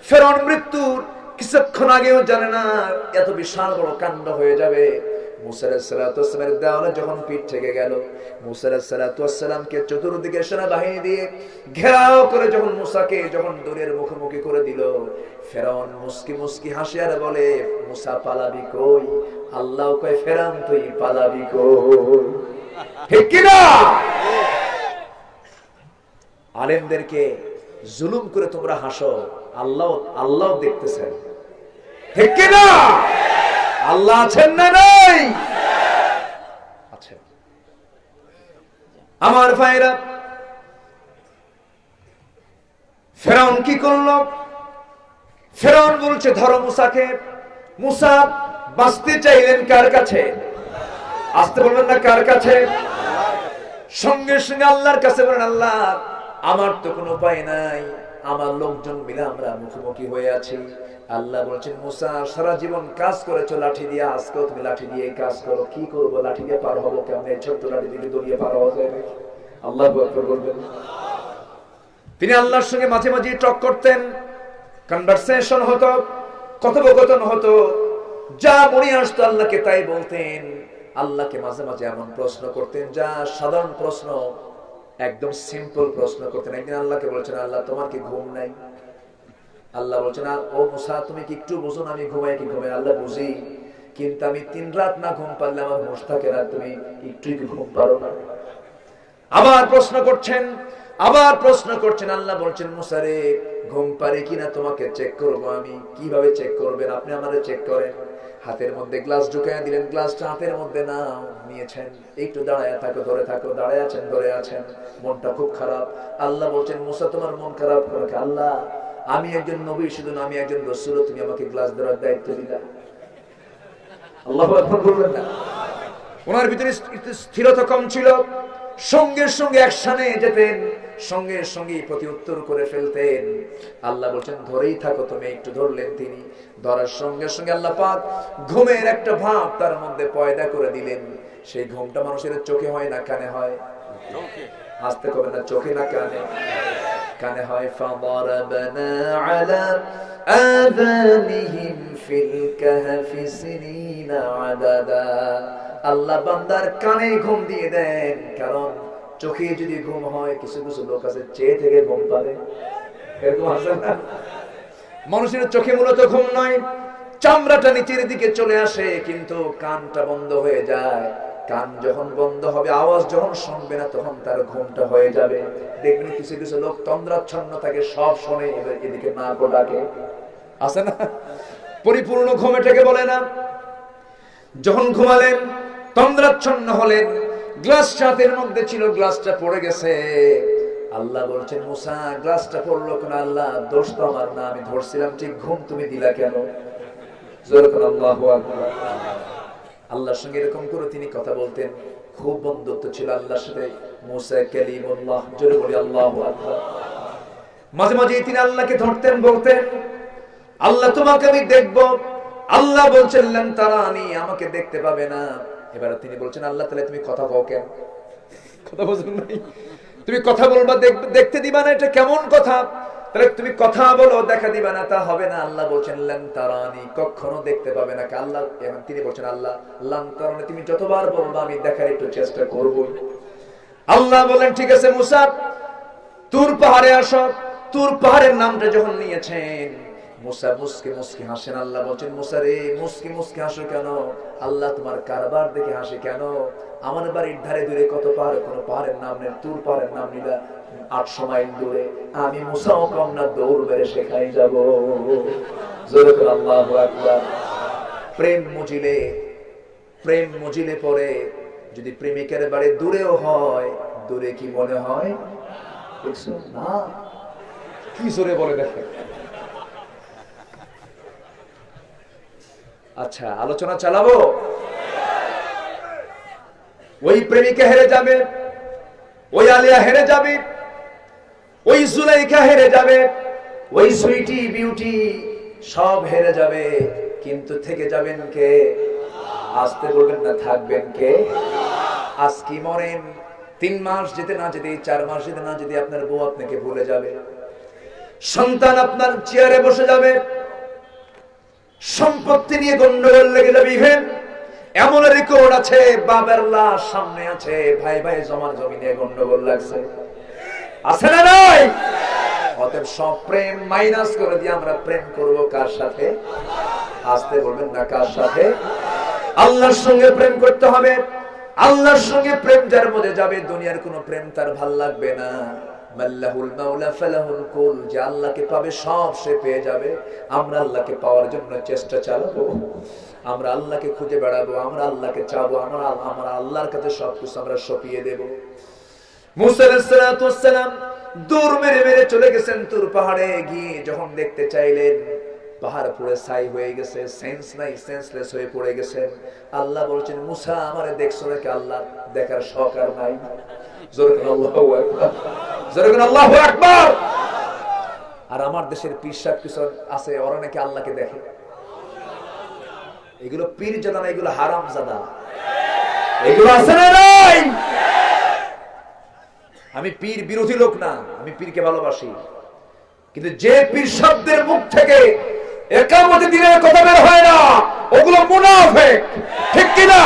ফেরাউন মৃত্যুর কিছুক্ষণ আগেও জানে না এত বিশাল বড় কাণ্ড হয়ে যাবে। মুসা আলাইহিস সালাতু ওয়াস সালামের দেওয়ালে যখন পিঠ থেকে গেল, মুসা আলাইহিস সালাতু ওয়াস সালামকে চতুর্দিকে সেনাবাহিনী দিয়ে ঘেরাও করে যখন মুসাকে যখন দূরের মুখোমুখি করে দিল, ফেরাউন মুস্কি মুস্কি হাসি আর বলে, মুসা পালাবি কই? আল্লাহ কয়, ফেরাউন তুই পালাবি কই? ঠিক কি না? আলেমদেরকে জুলুম করে তোমরা হাসো, আল্লাহ দেখতেছেন। ঠিক কি না? আল্লাহ আছেন না নাই? আছেন। আমার ভাইরা, ফেরাউন কি করলো? ফেরাউন বলছে, ধরো মুসাকে। মুসা বাঁচতে চাইলেন কার কাছে? আসতে বলবেন না, কার কাছে? সঙ্গে সঙ্গে আল্লাহর কাছে বলেন, আল্লাহ আমার তো কোনো উপায় নাই, আমার লোকজন মিলে আমরা মুখোমুখি হয়ে আছি। আল্লাহ বলছেন, মুসা সারা জীবন কাজ করেছো লাঠি দিয়ে, আজকেও তুমি লাঠি দিয়ে কাজ করো। কি করবো? লাঠি দিয়ে পার হবো কেমন? এই ছোট্ট লাঠি দিয়ে দড়িয়ে পার হওয়া যায় নাকি? আল্লাহু আকবার বলবেন। তিনি আল্লাহর সঙ্গে মাঝে মাঝে টক করতেন, কনভারসেশন হতো, কথোপকথন হতো, যা মনে আসতো আল্লাহকে তাই বলতেন। আল্লাহকে মাঝে মাঝে এমন প্রশ্ন করতেন যা সাধারণ প্রশ্ন, একদম সিম্পল প্রশ্ন করতেন। একদিন আল্লাহকে বলছেন, আল্লাহ তোমার কি ঘুম নাই? আল্লাহ বলছেন, ও মুসা তুমি কি একটু বুঝো না আমি ঘুমাই কি ঘুমাই? আল্লাহ বুঝি, কিন্তু আমি 3 রাত না ঘুম পারলে আমার হুঁশ থাকে না, তুমি একটু কি ঘুম পারো না? আবার প্রশ্ন করছেন, আবার প্রশ্ন করছেন। আল্লাহ বলছেন, মুসা রে ঘুম পারে কিনা তোমাকে চেক করবো আমি। কিভাবে চেক করবেন? আপনি আমারে চেক করেন। হাতের মধ্যে গ্লাস ঢুকাইয়া দিলেন, গ্লাসটা হাতের মধ্যে নাও, নিয়েছেন, একটু দাঁড়ায় থাকো, ধরে থাকো, দাঁড়ায় আছেন, ধরে আছেন, মনটা খুব খারাপ। আল্লাহ বলছেন, মুসা তোমার মন খারাপ করে? আল্লাহ আমি একজন নবী, শুধু না আমি একজন রাসূল, তুমি আমাকে গ্লাস ধরার দায়িত্ব দিলা। আল্লাহু আকবার বলবেন না? ওনার ভিতরে স্থিরতা কম ছিল, সঙ্গে সঙ্গে অ্যাকশনে যেতেন, সঙ্গে সঙ্গে প্রতি উত্তর করে ফেলতেন। আল্লাহ বলছেন, ধরেই থাকো তুমি। একটু ধরলেন তিনি, ধরার সঙ্গে সঙ্গে আল্লাহ পাক ঘুমের একটা ভাব তার মধ্যে পয়দা করে দিলেন। সেই ঘুমটা মানুষের চোখে হয় না কানে হয়? আসতে কবে না, চোখে না কানে? কানে হয়। ফাদারাবনা আলা আযানিহিম ফিল কাহফি সিনিনা আদাদা। আল্লাহ বান্দার কানে ঘুম দিয়ে দেন, কারণ চোখে যদি ঘুম হয়, কিছু কিছু লোক আছে চেয়ে থেকে ঘুম পারে, এরকম আছে না? মানুষের চোখে মূলত ঘুম নয়, চামড়াটা নিচের দিকে চলে আসে, কিন্তু কানটা বন্ধ হয়ে যায়। কান যখন বন্ধ হবে, আওয়াজ যখন শুনবে না, তখন তার ঘুমটা হয়ে যাবে। দেখবেন কিছু কিছু লোক তন্দ্রাচ্ছন্ন থাকে, সব শোনে, এদিকে না ডাকে, আছে না? পরিপূর্ণ ঘুম এটাকে বলে না। যখন ঘুমালেন, তন্দ্রাচ্ছন্ন হলেন, গ্লাস হাতের মধ্যে ছিল, গ্লাসটা পড়ে গেছে। আল্লাহ বলছেন, মুসা গ্লাসটা পড়লো কেন? আল্লাহ দোষ তো আমার না, আমি ধরছিলাম ঠিক, ঘুম তুমি দিলা কেন? জোরে করে আল্লাহু আকবার। আল্লাহর সঙ্গে এরকম করে তিনি কথা বলতেন, খুব বন্ধুত্ব ছিল আল্লাহর সাথে। মুসা কালিমুল্লাহ, জোরে বলি আল্লাহু আকবার। মাঝে মাঝে তিনি আল্লাহকে ধরতেন, বলতেন আল্লাহ তোমাকে আমি দেখব। আল্লাহ বলছেন লান তারানি, আমাকে দেখতে পাবে না। এবার তিনি বলছেন আল্লাহ তাআলা তুমি কথা বলো কেন? কথা বলছেন নাই, তুমি কথা বলবা দেখতে দিবা না, এটা কেমন কথা? তাহলে তুমি কথা বলো দেখা দিবা না, তা হবে না। আল্লাহ বলছেন লান তারানি, কখনো দেখতে পাবে না। আল্লাহ তিনি বলছেন আল্লাহ লান তারানি, তুমি যতবার বলবা আমি দেখার একটু চেষ্টা করব। আল্লাহ বলেন ঠিক আছে মুসা, তুর পাহাড়ে আসো। তুর পাহাড়ের নামটা যখন নিয়েছেন, মুসা মুস্কি মুস্কি হাসেন। আল্লাহ বলছেন মুসা রে, মুস্কি মুস্কি হাসো কেন? আল্লাহ তোমার কারবার দেখে হাসে কেন? আমার বাড়ির ধারে দূরে কত পাহাড়, কোন পাহাড়ের নাম নেই। তুর পাহাড়ের নাম নিলা 800 মাইল দূরে। আমি মুসাও কম না, দৌড় মেরে সেখানে যাব। জোরে করে আল্লাহু আকবার। প্রেম মুজিলে পরে যদি প্রেমিকের বাড়ি দূরেও হয়, দূরে কি মনে হয় দেখছো না? কি জোরে বলে দেখে। আচ্ছা, আলোচনা চালাবো। ওই প্রেমিকা হেরে যাবে, ওই আলিয়া হেরে যাবে, ওই জুলাইখা হেরে যাবে, ওই সুইটি বিউটি সব হেরে যাবে, কিন্তু থেকে যাবেন কে? আসতে বলবেন না, থাকবেন কে? আজ কি মরেন, 3 মাস যেতে না যেতে, 4 মাস যেতে না যেতে আপনার বউ আপনাকে ভুলে যাবে, সন্তান আপনার চেয়ারে বসে যাবে, সম্পত্তি নিয়ে গন্ডগোল লেগে যাবে। ইভেন এমন রেকর্ড আছে, বাবার লাশ সামনে আছে, ভাই ভাই জমার জমি নিয়ে গন্ডগোল লাগছে, আছে না নাই? অতএব সব প্রেম মাইনাস করে দিয়ে আমরা প্রেম করব কার সাথে? আসতে বলবেন না, কার সাথে? আল্লাহর সঙ্গে প্রেম করতে হবে। আল্লাহর সঙ্গে প্রেম যার মধ্যে যাবে, দুনিয়ার কোনো প্রেম তার ভাল লাগবে না। মাল্লাহুল মাওলা ফালাহুল কুল, যে আল্লাহকে পাবে সব সে পেয়ে যাবে। আমরা আল্লাহকে পাওয়ার জন্য চেষ্টা চালাবো, আমরা আল্লাহকে খুঁজে বেড়াবো, আমরা আল্লাহকে চাবো, আমরা আল্লাহর কাছে সবকিছু আমরা সঁপিয়ে দেব। মুসা আলাইহিস সালাতু ওয়াস সালাম দৌড় মেরে মেরে চলে গেছেন তুর পাহাড়ে। গিয়ে যখন দেখতে চাইলেন, পাহাড় পুরো ছাই হয়ে গেছে, সেন্স নাই, সেন্সলেস হয়ে পড়ে গেছেন। আল্লাহ বলছেন মুসা আমারে দেখছো নাকি? আল্লাহ দেখার শখ আর নাই। জোরে করে আল্লাহু আকবার, জোরে করে আল্লাহু আকবার। আর আমার দেশের পীর সাহেব কিছু আছে, ওরা নাকি আল্লাহকে দেখে। এগুলো পীর জাদা না, এগুলো হারাম জাদা, এগুলো আছে না নাই? আমি পীর বিরোধী লোক না, আমি পীরকে ভালোবাসি, কিন্তু যে পীর শব্দের মুখ থেকে একামতের দিনের কথা বের হয় না, ওগুলো মুনাফিক, ঠিক কি না?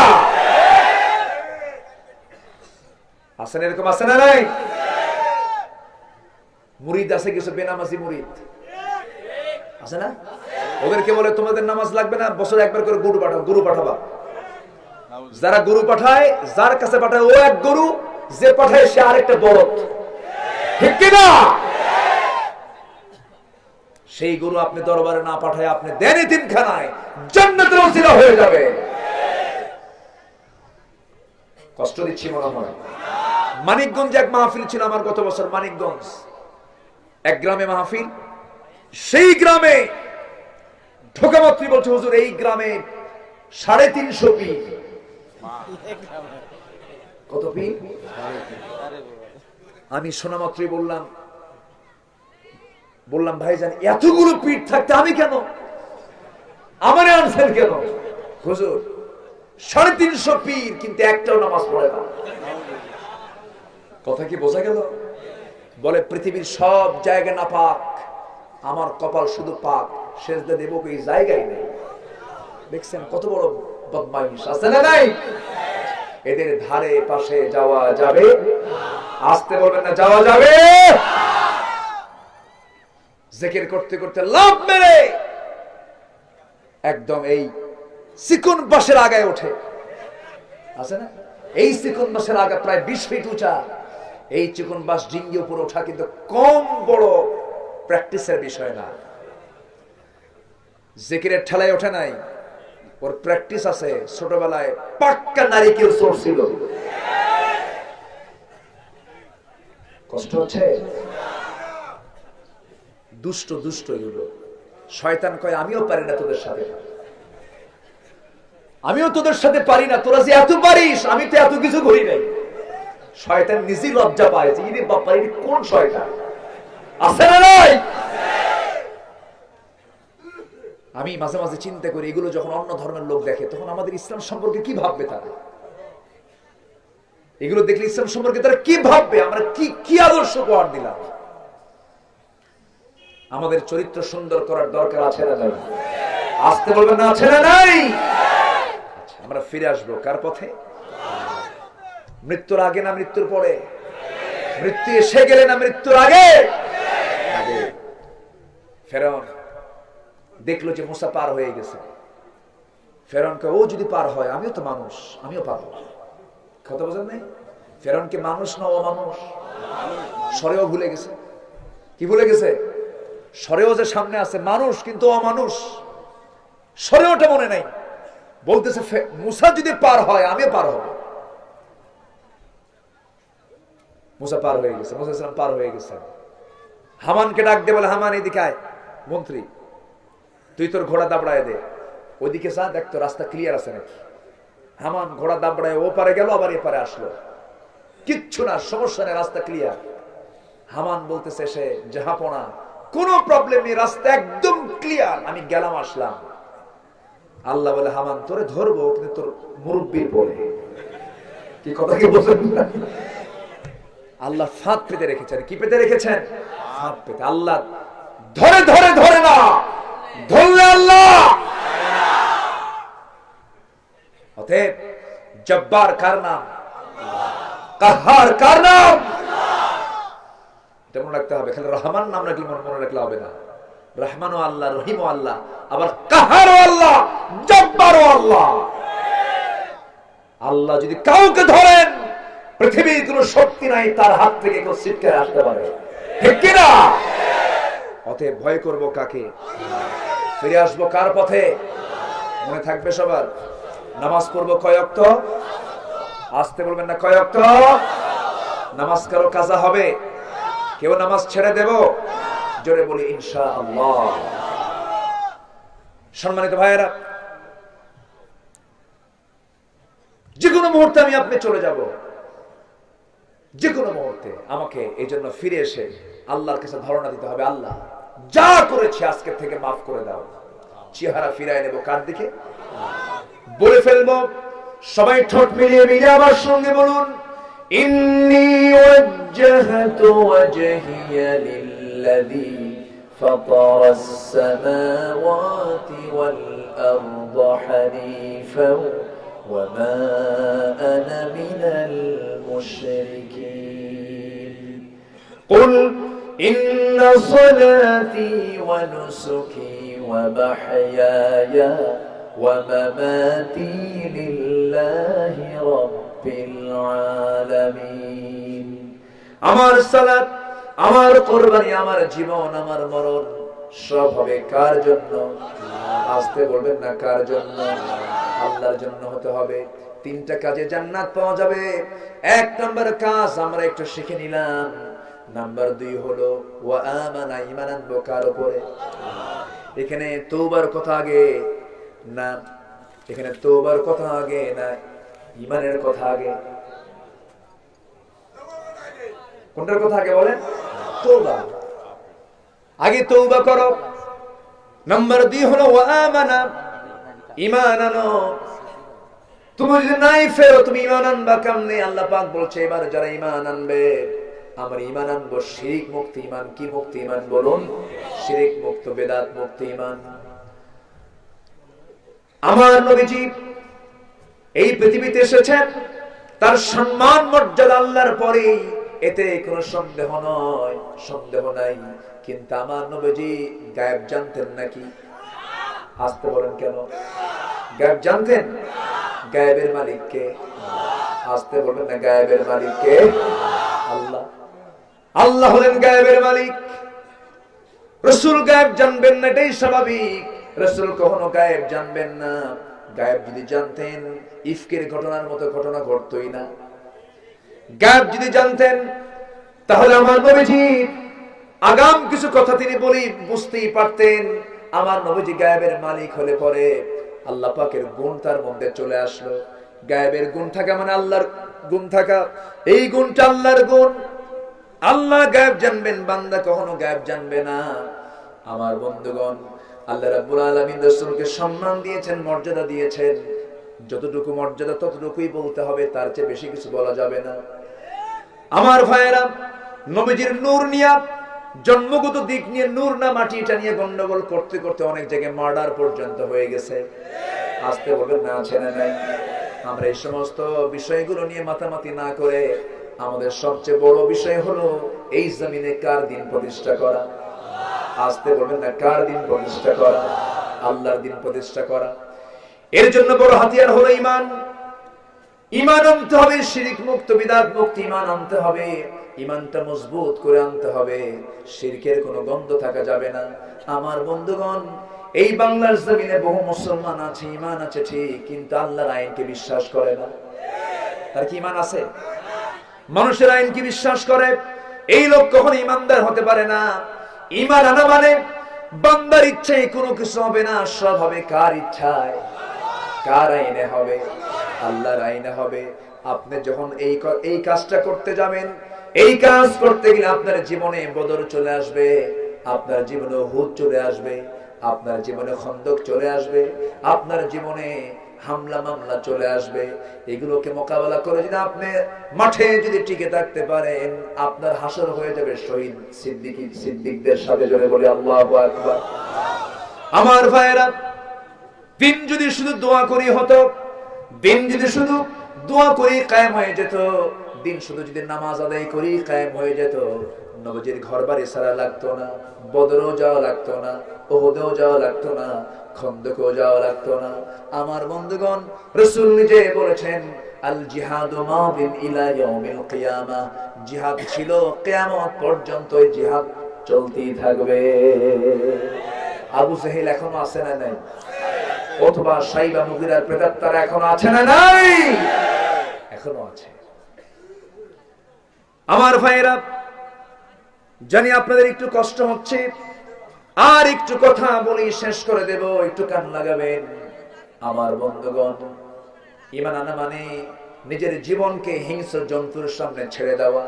আছেন এরকম, আছে না নাই? মুরিদ আছে কিছু বেনামাজি মুরিদ আছে না? ওদেরকে বলে তোমাদের নামাজ লাগবে না, বছরে একবার করে গুরু পাঠাবা। যারা গুরু পাঠায়, যার কাছে পাঠায় ও এক গুরু, যে পাঠায় সে আরেকটা বলদ, ঠিক কি না? সেই গুরু আপনি দরবারে না পাঠায় আপনি দেন এতিমখানায়, জান্নাতের ওসিলা হয়ে যাবে। কষ্ট দিচ্ছি মনে হয়। মানিকগঞ্জে এক মাহফিল ছিল আমার গত বছর, মানিকগঞ্জ এক গ্রামে মাহফিল। সেই গ্রামে ঢোকা মাত্রই বলছে হুজুর এই গ্রামে 350 পীর। কত পীর? আমি শোনা মাত্রই বললাম ভাইজান এতগুলো পীর থাকতে আমি কেন, আমারে আনছেন কেন? হুজুর 350 পীর, কিন্তু একটাও নামাজ পড়ে না। কথা কি বোঝা গেল? বলে পৃথিবীর সব জায়গা নাপাক, আমার কপাল শুধু পাক, সেজদা দেব এই জায়গায় নেই। দেখছেন কত বড় বদমাইশ, আছে না নাই? এদের ধারে পাশে যাওয়া যাবে? আসতে বলবেন না, যাওয়া যাবে? জিকির করতে করতে লাভ মেরে একদম এই চিকন বাঁশের আগায় ওঠে, আছে না? এই চিকন বাঁশের আগা প্রায় 20 ফিট উঁচা। এই চিকন বাঁশ ডিঙ্গি উপরে ওঠা কিন্তু কম বড় প্র্যাকটিসের বিষয় না। জিকিরের ঠেলায় ওঠে নাই, ওর প্র্যাকটিস আছে। ছোটবেলায় পাক্কা নারিকেল চড়ছিল। কষ্ট হচ্ছে? দুষ্ট এগুলো। শয়তান কয় আমিও পারি না তোদের সাথে, আমিও তোদের সাথে পারি না, তোরা যে এত পারিস, আমি তো এত কিছু করি নাই। শয়তান নিজেই লজ্জা পায় যে ইনি বাপ্পা, ইনি কোন শয়তান, আছে না নাই? আমি মাঝে মাঝে চিন্তা করি, এগুলো যখন অন্য ধর্মের লোক দেখে তখন আমাদের ইসলাম সম্পর্কে কি ভাববে তারা? এগুলো দেখলে ইসলাম সম্পর্কে তারা কি ভাববে? আমরা কি আদর্শ উপহার দিলাম? আমাদের চরিত্র সুন্দর করার দরকার আছে না নাই? আসতে বলবেন না, আছে না নাই? আমরা ফিরে আসবো কার পথে? মৃত্যুর আগে না মৃত্যুর পরে? মৃত্যু এসে গেলে না মৃত্যুর আগে? ফেরাউন দেখলো যে মুসা পার হয়ে গেছে। ফেরাউনকে, ও যদি পার হয়, আমিও তো মানুষ, আমিও পারবো। কথা বোঝেন নাই? ফেরাউনকে মানুষ না অমানুষ? সরেও ভুলে গেছে। কি ভুলে গেছে? সরেও যে সামনে আছে মানুষ, কিন্তু অমানুষ। সরেওটা মনে নাই। বলতেছে মুসা যদি পার হয়, আমিও পার হব। মুসা পার হয়ে গেছে, মুসা ইসলাম পার হয়ে গেছে। হামানকে ডাক দিয়ে বলে, হামান এদিকে আয়, মন্ত্রী তুই তোর ঘোড়া দাবড়ায় দে, ওইদিকে যা, দেখ তো রাস্তা ক্লিয়ার আছে নাকি। হামান ঘোড়া দাবড়ায় ও পারে গেল, আবার এ পারে আসলো, কিচ্ছু না, সমস্যা নেই, রাস্তা ক্লিয়ার। হামান বলতেছে সে, জাহাপনা কোনো প্রবলেম নেই, রাস্তা একদম ক্লিয়ার, আমি গেলাম আসলাম। আল্লাহ বলে, হামান তোরে ধরবো কিন্তু তোর মুরব্বির বলে। কি কথা কি বলছেন? আল্লাহ ফাঁদ পেতে রেখেছেন। কি পেতে রেখেছেন? ফাঁদ পেতে। আল্লাহ ধরে ধরে ধরে না, ধরলে আল্লাহ। অতএব জব্বার কার নাম? কাহার কার নাম? এটা মনে রাখতে হবে। খালি রহমান নাম রাখলে মনে রাখলে হবে না। রহমানও আল্লাহ, রহিমও আল্লাহ, আবার কাহারও আল্লাহ, জব্বারও আল্লাহ। আল্লাহ যদি কাউকে ধরেন, পৃথিবীর কোন শক্তি নাই তার হাত থেকে কেউ ছিটকে আসতে পারে, ঠিক কিনা? অতএব ভয় করব কাকে? ফিরে আসবো কার পথে? মনে থাকবে সবার। নামাজ পড়বো কয় ওয়াক্ত? আসতে বলবেন না, কয় ওয়াক্ত? নামাজ কারো কাজা হবে? কেউ নামাজ ছেড়ে দেব? জোরে বলি ইনশাআল্লাহ। সম্মানিত ভাইয়েরা, যে কোনো মুহূর্তে আমি আপনি চলে যাব, যে কোনো মুহূর্তে। আমাকে এই জন্য ফিরে এসে আল্লাহর কাছে ধারণা দিতে হবে, আল্লাহ যা করেছি আজকের থেকে মাফ করে দাও। চেহারা ফিরায় নেব কার দিকে? বলে ফেলবো সবাই ঠোঁট মিলিয়ে মিলিয়ে আমার সঙ্গে বলুন, ইন্নী ওয়াজ্জাহতু ওয়াজহিয়া লিল্লাযী ফাতারাস সামাওয়াতি ওয়াল আরদা হানিফান ওয়া মা আনা মিনাল মুশরিকিন। কুল ইন্না সালাতি ওয়া নুসুকি ওয়া মাহইয়ায়া ومماتي لله رب العالمين। আমার সালাত, আমার কুরবানি, আমার জীবন, আমার মরণ সব হবে কার জন্য? আসতে বলবেন না, কার জন্য? আল্লাহর জন্য হতে হবে। তিনটা কাজে জান্নাত পাওয়া যাবে। এক নম্বর কাজ আমরা একটু শিখে নিলাম। নাম্বার 2 হলো ওয়া আমানা, ঈমান আনবো কার উপরে? এখানে তওবার কথা আগে না, এখানে তওবার কথা আগে না, ঈমানের কথা আগে? কোনটার কথা আগে বলেন? তওবা। আগে তওবা করো। নাম্বার 2 হলো ওয়া আমানা, ঈমান আনো। তুমি যদি নাই ফেরো, তুমি ঈমান আনবা কেমনে? আল্লাহ পাক বলছে, এবার যারা ঈমান আনবে, আমরা ঈমান আনবো শিরক মুক্ত ঈমান। কি মুক্ত ঈমান বলুন? শিরক মুক্ত, বেদাত মুক্ত ঈমান। আমার নবীজি এই পৃথিবীতে এসেছেন, তার সম্মান মর্যাদা আল্লাহর পরে, এতে কোনো সন্দেহ নয়, সন্দেহ নাই। কিন্তু আমার নবীজি গায়েব জানতেন নাকি? আসতে বলেন কেন? গায়েব জানতেন? গায়েবের মালিক কে? আসতে বলবেন না, গায়েবের মালিক কে? আল্লাহ। আল্লাহ হলেন গায়েবের মালিক। রাসূল গায়েব জানবেন না, এটাই স্বাভাবিক। রাসূল কখনো গায়েব জানবেন না। গায়েব যদি জানতেন, ইফকের ঘটনার মতো ঘটনা ঘটতই না। গায়েব যদি জানতেন, তাহলে আমার নবীজি আগাম কিছু কথা তিনি বলি বুঝতেই পারতেন। আমার নবীজি গায়েবের মালিক হলে পরে আল্লাহ পাকের গুণ তার মধ্যে চলে আসলো। গায়েবের গুণ থাকা মানে আল্লাহর গুণ থাকা, এই গুণটা আল্লাহর গুণ। আল্লাহ গায়েব জানবেন, বান্দা কখনো গায়েব জানবে না। আমার বন্ধুগণ, আল্লাহ রাব্বুল আলামিন রাসূলকে সম্মান দিয়েছেন, মর্যাদা দিয়েছেন। যতটুকু মর্যাদা ততটুকুই বলতে হবে, তার চেয়ে বেশি কিছু বলা যাবে না। আমার ভাইয়েরা, নবীজির নূর নিয়ে, জন্মগত দিক নিয়ে নূর না মাটি, এটা নিয়ে গন্ডগোল করতে করতে অনেক জায়গায় মার্ডার পর্যন্ত হয়ে গেছে। আসতে বলবেন না, আছে না নাই? আমরা এই সমস্ত বিষয়গুলো নিয়ে মাতামাতি না করে আমাদের সবচেয়ে বড় বিষয় হলো এই জমিনে কার দিন প্রতিষ্ঠা করা। আসতে বলবেন না, কার দিন প্রতিষ্ঠা করা? আল্লাহর দিন প্রতিষ্ঠা করা। এর জন্য বড় হাতিয়ার হলো ঈমান। ঈমান আনতে হবে, শিরক মুক্ত, বিদআত মুক্ত ঈমান আনতে হবে। ঈমানটা মজবুত করে আনতে হবে, শিরকের কোনো গন্ধ থাকা যাবে না। আমার বন্ধুগণ, এই বাংলার জমিনে বহু মুসলমান আছে, ঈমান আছে ঠিক, কিন্তু আল্লাহর আইনকে বিশ্বাস করে না। তার কি ঈমান আছে? মানুষের আইনকে বিশ্বাস করে, এই লোক কখনো ঈমানদার হতে পারে না। ঈমান আনা মানে বান্দার ইচ্ছায় কোনো কিছু হবে না, সব হবে কার ইচ্ছায়? কার আইনে হবে? আল্লাহর আইনে হবে। আপনি যখন এই কাজটা করতে যাবেন, এই কাজ করতে গেলে আপনার জীবনে বদর চলে আসবে, আপনার জীবনে উহুদ চলে আসবে, আপনার জীবনে খন্দক চলে আসবে, আপনার জীবনে হামলা মামলা চলে আসবে। এগুলোকে মোকাবেলা করে যদি আপনি মাঠে যদি টিকে থাকতে পারেন, আপনার হাসর হয়ে যাবে শহীদ সিদ্দিকদের সাথে। জোরে বলি আল্লাহু আকবার। আমার ভাইয়েরা, দিন যদি শুধু দোয়া করি হতো, দিন যদি শুধু দোয়া করি কায়েম হয়ে যেত, দিন শুধু যদি নামাজ আদায় করি কায়েম হয়ে যেত, নবীজির ঘরবাড়ি ছাড়া লাগতো না, বদরেও যাওয়া লাগতো না, উহুদেও যাওয়া লাগতো না, খন্দকেও যাওয়া লাগতো না। আমার বন্ধুগণ, রাসূল নিজে বলেছেন, আল জিহাদু মাদিন ইলা ইয়াউমিল কিয়ামা। জিহাদ ছিল কিয়ামত পর্যন্ত, জিহাদ চলতেই থাকবে। আবু জাহেল এখনো আছে না নাই? অথবা সাইবা মুগিরার প্রেতাত্মারা এখনো আছে না নাই? এখনো আছে। আমার ভাইয়েরা, জানি আপনাদের একটু কষ্ট হচ্ছে, আর একটু কথা বলি শেষ করে দেব, একটু কান লাগাবেন। আমার বন্ধুগণ, ঈমান আনা মানে নিজের জীবনকে হিংস্র জন্তুর সামনে ছেড়ে দেওয়া।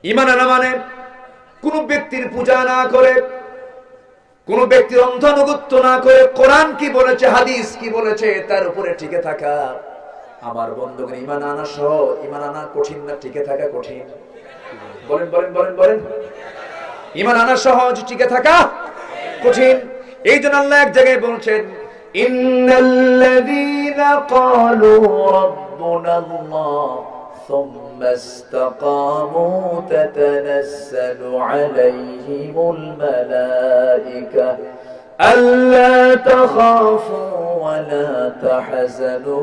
ঈমান আনা মানে কোন ব্যক্তির পূজা না করে, কোন ব্যক্তির অন্ধনুগত্য না করে, কোরআন কি বলেছে, হাদিস কি বলেছে, তার উপরে টিকে থাকা। আমার বন্ধুগণ, ঈমান আনা সহ, ঈমান আনা কঠিন না টিকে থাকা কঠিন? বলেন বলেন বলেন বলেন। ঈমান আনা সহজ, টিকে থাকা কঠিন। এই জন্য আল্লাহ এক জায়গায় বলছেন, ইন্নাল্লাযীনা ক্বালু রাব্বুনাল্লাহ সুম্মা ইসতাকামু তাতানাসসালু আলাইহিমুল মালায়েকা আল্লা তাখাফু ওয়া লা তাহজানু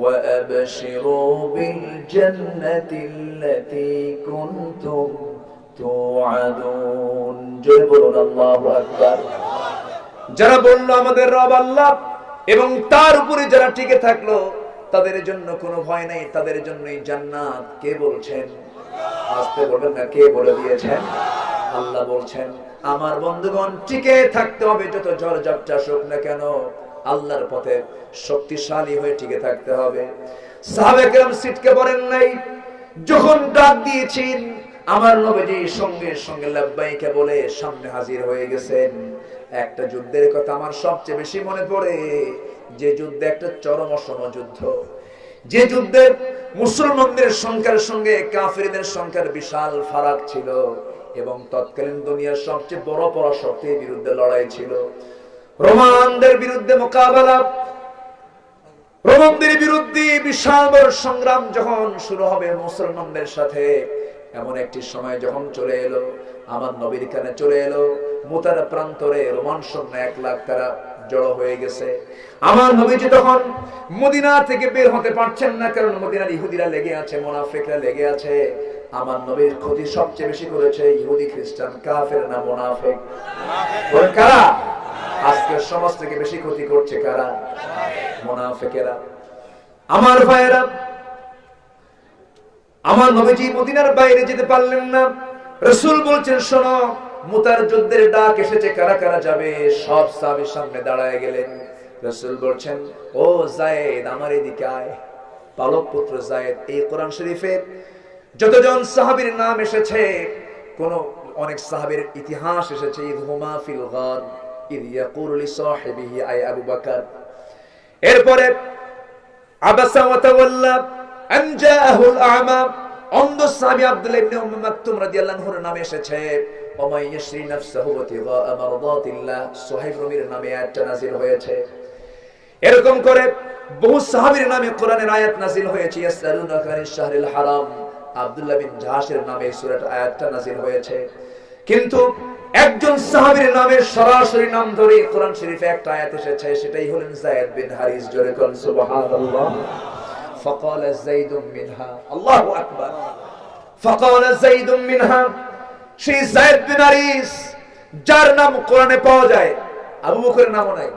ওয়া আবশিরু বিল জান্নাতিল্লাতী কুনতুম তুআদুন। জয় বলুন আল্লাহু আকবার। যারা বলল আমাদের রব আল্লাহ এবং তার উপরে যারা টিকে থাকলো, তাদের জন্য কোনো ভয় নাই, তাদের জন্যই জান্নাত। কে বলছেন? আসতে বলবেন না, কে বলে দিয়েছেন? আল্লাহ বলছেন। আমার বন্ধুগণ, টিকে থাকতে হবে, যত ঝড় ঝাপটা আসুক না কেন, আল্লাহর পথে শক্তিশালী হয়ে টিকে থাকতে হবে। সাহাবায়ে কেরাম সিটকে পড়েন নাই, যখন ডাক দিয়েছেন আমার নবীজি সঙ্গে সঙ্গে লাব্বাইকা বলে সামনে হাজির হয়ে গেছেন। একটা যুদ্ধের কথা আমার সবচেয়ে বেশি মনে পড়ে, যে যুদ্ধে একটা চরম অসম যুদ্ধ, যে যুদ্ধে মুসলমানদের সংখ্যার সঙ্গে কাফিরদের সংখ্যার বিশাল ফারাক ছিল, এবং তৎকালীন দুনিয়ার সবচেয়ে বড় পরাশক্তির বিরুদ্ধে লড়াই ছিল। রোমানদের বিরুদ্ধে মোকাবেলা, রোমানদের বিরুদ্ধে বিশাল বড় সংগ্রাম যখন শুরু হবে মুসলমানদের সাথে, এমন একটি সময় যখন চলে এলো, আমার নবীর কানে চলে এলো, মুতার প্রান্তরে রোমান সৈন্য 1 লাখ তারা জড়ো হয়ে গেছে। আমার নবীজি তখন মদিনা থেকে বের হতে পারছেন না, কারণ মদিনার ইহুদিরা লেগে আছে, মুনাফিকরা লেগে আছে। আমার নবীর ক্ষতি সবচেয়ে বেশি করেছে ইহুদি, খ্রিস্টান, কাফের না মুনাফিক? বলেন কারা? আজকে সমাজ থেকে বেশি ক্ষতি করছে কারা? মুনাফিকেরা। আমার ভাইয়েরা, আমার নবীজি মদিনার বাইরে যেতে পারলেন না। রাসূল বলছেন, শোনো, মুতার যুদ্ধের ডাক এসেছে, কারা কারা যাবে? সব সাহাবীর সামনে দাঁড়ায় গেলেন। রাসূল বলছেন, ও যায়েদ আমার এদিকে আয়। পালক পুত্র যায়েদ। এই কোরআন শরীফে যতজন সাহাবীর নাম এসেছে, কোন অনেক সাহাবীর ইতিহাস এসেছে, ইদহুমা ফিল গার ইদ ইয়াকুলু লিসাহিবিহি আই আবু বকর। এরপরে আবাসা ওয়া তাওয়াল্লা আন জাআহুল আ'মা, অন্ধ সাহাবী আব্দুল্লাহ ইবনে উম্মে মাকতুম রাদিয়াল্লাহু আনহুর নাম এসেছে, ওমাই ইয়াশরি নাফসাহু ওয়াতিগা মারদাতিল্লাহ, সুহাইব রুমির নামে আয়াতটা নাযিল হয়েছে। এরকম করে বহু সাহাবীর নামে কোরআনের আয়াত নাযিল হয়েছে। ইয়াসআলুনাকা আনিশ শাহরিল হারাম, আব্দুল্লাহ বিন জাহাশের নামে সূরাটা আয়াতটা নাযিল হয়েছে। কিন্তু একজন সাহাবীর নামে সরাসরি নাম ধরে কোরআন শরীফে একটা আয়াত এসেছে, সেটাই হলেন যায়েদ বিন হারিস। জোরে কোন সুবহানাল্লাহ। فقال زيد منها, আল্লাহু আকবার। فقال زيد منها, সেই যায়েদ বিন হারিস যার নাম কোরআনে পাওয়া যায়, আবু বকরের নামও নাই,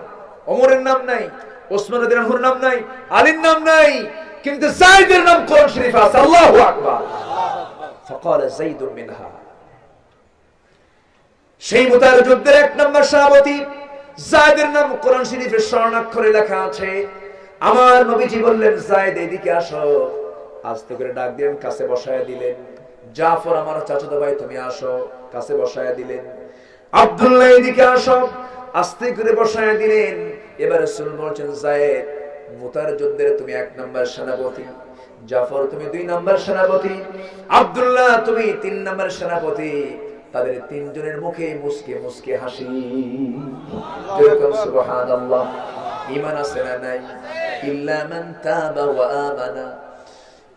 ওমরের নাম নাই, ওসমান রাদিয়াল্লাহু আনহুর নাম নাই, আলীর নাম নাই, কিন্তু যায়েদের নাম কোরআন শরীফে আছে। আল্লাহু আকবার। فقال زيد منها, সেই মুতার যুদ্ধের 1 নম্বর সভাপতি যায়েদের নাম কোরআন শরীফে স্বর্ণাক্ষরে লেখা আছে। আমার নবীজি বললেন, যায়েদ এদিকে আসো। আস্তে করে ডাক দিলেন, কাছে বসায় দিলেন। জাফর আমার চাচাতো ভাই, তুমি আসো, কাছে বসায় দিলেন। আব্দুল্লাহ এদিকে আসো, আস্তে করে বসায় দিলেন। এবার রাসূল বলছেন, যায়েদ মুতার যুদ্ধের তুমি 1 নম্বর সেনাপতি, জাফর তুমি 2 নম্বর সেনাপতি, আব্দুল্লাহ তুমি 3 নম্বর সেনাপতি। তাদের 3 জনের মুখে মুস্কে মুস্কে হাসি। যেরকম সুবহানাল্লাহ। ঈমান আছে না নাই? ইল্লা মান তাবা ওয়া আমানা,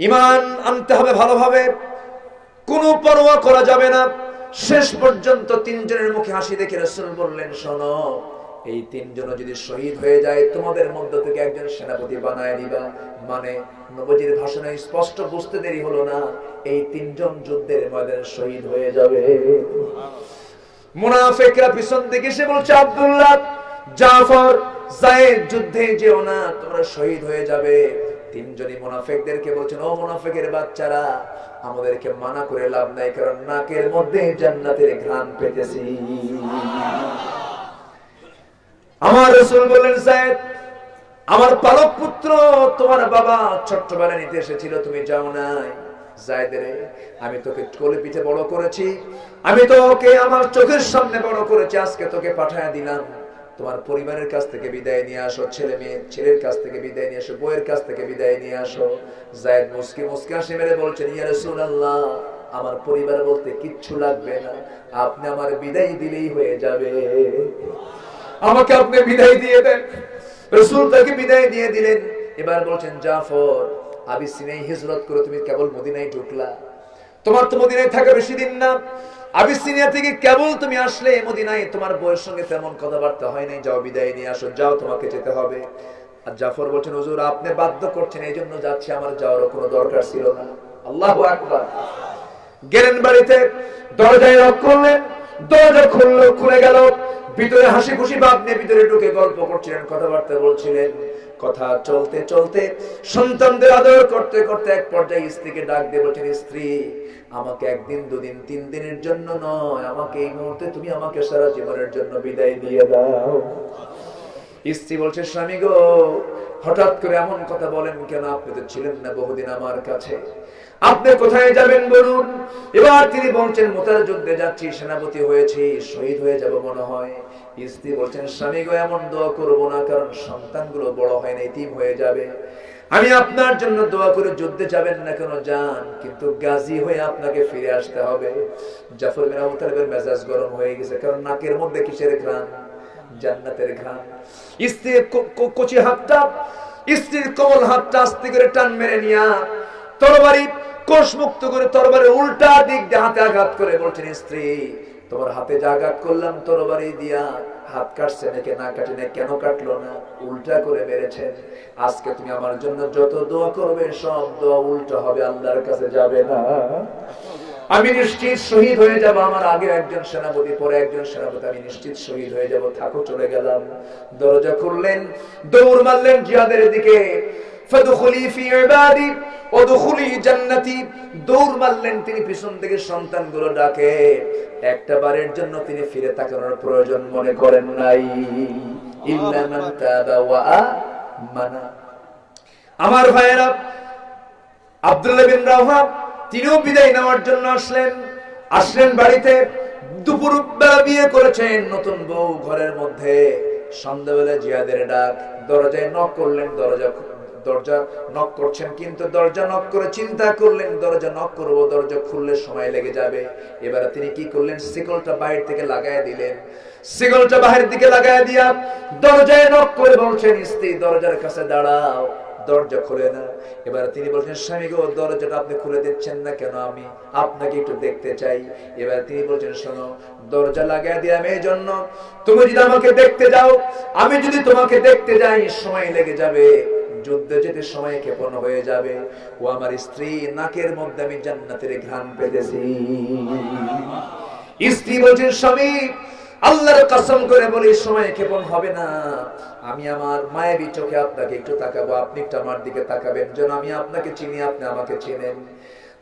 ঈমান আনতে হবে ভালোভাবে, কোনো পরোয়া করা যাবে না। শেষ পর্যন্ত 3 জনের মুখে হাসি দেখে রাসূল বললেন, শোনো, এই 3 জন যদি শহীদ হয়ে যায়, তোমাদের মধ্য থেকে একজন সেনাপতি বানায় নিবা। মানে নবীজির ভাষণে স্পষ্ট বুঝতে দেরি হলো না, এই 3 জন যুদ্ধের ময়দানে শহীদ হয়ে যাবে। মুনাফিকরা পিছন থেকে এসে বলছে, আব্দুল্লাহ, জাফর, যায়েদ যুদ্ধে যেও না, তোমরা শহীদ হয়ে যাবে। 3 জনই মুনাফিকদেরকে বলছেন, ও মুনাফিকের বাচ্চারা, আমাদেরকে মানা করে লাভ নাই, কারণ নাকের মধ্যে জান্নাতের ঘ্রাণ পেতেছি। আমার রাসূল বললেন, যায়েদ আমার পালক পুত্র, তোমার বাবা ছোট্টবেলায় নিতে এসেছিল, তুমি যাও নাই। যায়েদরে, আমি তোকে কোলে পিঠে বড় করেছি, আমি তোকে আমার চোখের সামনে বড় করেছি, আজকে তোকে পাঠায় দিলাম। তোমার পরিবারের কাছ থেকে বিদায় নিয়ে আসো, ছেলে মেয়ে, ছেলের কাছ থেকে বিদায় নিয়ে আসো, বউয়ের কাছ থেকে বিদায় নিয়ে আসো। যায়েদ মুস্কি মুস্কি হাসি মেরে বলছেন, ইয়া রাসূলুল্লাহ, আমার পরিবার বলতে কিচ্ছু লাগবে না, আপনি আমার বিদায় দিলেই হয়ে যাবে, আমাকে আপনি বিদায় দিয়ে দেন। রাসূল তাকে বিদায় দিয়ে দিলেন। এবার বলছেন, জাফর, আবিসিনিয়ায় হিজরত করে তুমি কেবল মদিনায় ঢুকলা, তোমার তো মদিনায় থাকা বেশি দিন না। আবিসিনিয়া থেকে কেবল তুমি আসলে মদিনায়, তোমার বউয়ের সঙ্গে তেমন কথাবার্তা হয় নাই, যাও বিদায় নিয়ে আসো, যাও, তোমাকে যেতে হবে। আর জাফর বলছেন, হুজুর আপনি বাধ্য করছেন, এই জন্য যাচ্ছি, আমার যাওয়ার কোনো দরকার ছিল না। আল্লাহু আকবার। গেলেন বাড়িতে, দরজায় নক করলেন, দরজা খুলে গেল। ভিতরে হাসি খুশি ভাব নিয়ে ভিতরে ঢুকে গল্প করছিলেন, কথাবার্তা বলছিলেন। কথা চলতে চলতে, সন্তানদের আদর করতে করতে এক পর্যায়ে স্ত্রীকে ডাক দিয়ে বলছেন, স্ত্রী, আমাকে 1 দিন 2 দিন 3 দিনের জন্য নয়, আমাকে এই মুহূর্তে তুমি আমাকে সারা জীবনের জন্য বিদায় দিয়ে দাও। স্ত্রী বলছে, স্বামী গো, হঠাৎ করে এমন কথা বলেন কেন? আপনি তো ছিলেন না বহুদিন আমার কাছে, আপনি কোথায় যাবেন বলুন? এবার তিনি বলছেন, মুতার যুদ্ধে যাচ্ছি, সেনাপতি হয়েছি, শহীদ হয়ে যাব মনে হয়। স্ত্রী বলছেন, স্বামী গো, এমন দোয়া করবো না, কারণ সন্তানগুলো বড় হয় না, এতিম হয়ে যাবে। আমি আপনার জন্য দোয়া করে, যুদ্ধে যাবেন না কেন যান, কিন্তু গাজী হয়ে আপনাকে ফিরে আসতে হবে। জাফর বিন আবু তালেবের মেজাজ গরম হয়ে গেছে, কারণ নাকের মধ্যে কিসের ঘ্রাণ? জান্নাতের ঘ্রাণ। স্ত্রীর কচি হাতটা, স্ত্রীর কোমল হাতটা আস্তে করে টান মেরে নিয়া তরবারি কোষ মুক্ত করে তরবারি উল্টা দিক দিয়ে হাতে আঘাত করে বলছেন, স্ত্রী, তোমার হাতে যা আঘাত করলাম তরবারি দিয়া, হাত কাটছে নাকি না কাটে না, কেন কাটলো না? উল্টা করে মেরেছেন। আজকে তুমি আমার জন্য যত দোয়া করবে, সব দোয়া উল্টা হবে, আল্লাহর কাছে যাবে না। আমি নিশ্চিত শহীদ হয়ে যাব, আমার আগে একজন সেনাপতি, পরে একজন সেনাপতি, আমি নিশ্চিত শহীদ হয়ে যাব, থাকো, চলে গেলাম। দরজা খুললেন, দৌড় মারলেন জিহাদের দিকে। ফাদখুলি ফি ইবাদি ওয়াদখুলি জান্নাতি, দৌড় মারলেন তিনি, পিছন থেকে সন্তানগুলো ডাকে। একটা বারের জন্য তিনি ফিরে তাকানোর প্রয়োজন মনে করেন নাই। ইল্লা মান তাবা ওয়া আমানা। আমার ভাইরা, আব্দুল্লাহ বিন রাওহা তিনিও বিদায় নেওয়ার জন্য আসলেন বাড়িতে। দুপুর বেলা বিয়ে করেছেন, নতুন বউ ঘরের মধ্যে। সন্ধ্যাবেলা জিহাদের ডাক, দরজায় নক করলেন। দরজা নক করছেন, কিন্তু দরজা নক করে চিন্তা করলেন দরজা নক করব, দরজা খুললে সময় লেগে যাবে। এবারে তিনি কি করলেন, শিকলটা বাইরে থেকে লাগায় দিলেন। শিকলটা বাহির দিকে লাগায় দিয়া দরজায় নক করে বলছেন, স্ত্রী দরজার কাছে দাঁড়াও, দরজা খুলে না। এবার তিনি বলছেন, স্বামী গো, দরজাটা আপনি খুলে দিচ্ছেন না কেন? আমি আপনাকে একটু দেখতে চাই। এবার তিনি বলছেন, শোনো, দরজা লাগায় দিলাম এই জন্য, তুমি যদি আমাকে দেখতে যাও, আমি যদি তোমাকে দেখতে যাই, সময় লেগে যাবে, যুদ্ধে যেতে সময় ক্ষেপণ হয়ে যাবে। ও আমার স্ত্রী, নাকের মধ্যে আমি জান্নাতের ঘ্রাণ পেতেছি। স্ত্রী বলছেন, স্বামী আল্লাহর কসম করে বলি সময় ক্ষেপণ হবে না। আমি আমার মায়াবী চোখে আপনাকে একটু তাকাবো, আপনি একটু আমার দিকে তাকাবেন, যেন আমি আপনাকে চিনি, আপনি আমাকে চেনেন।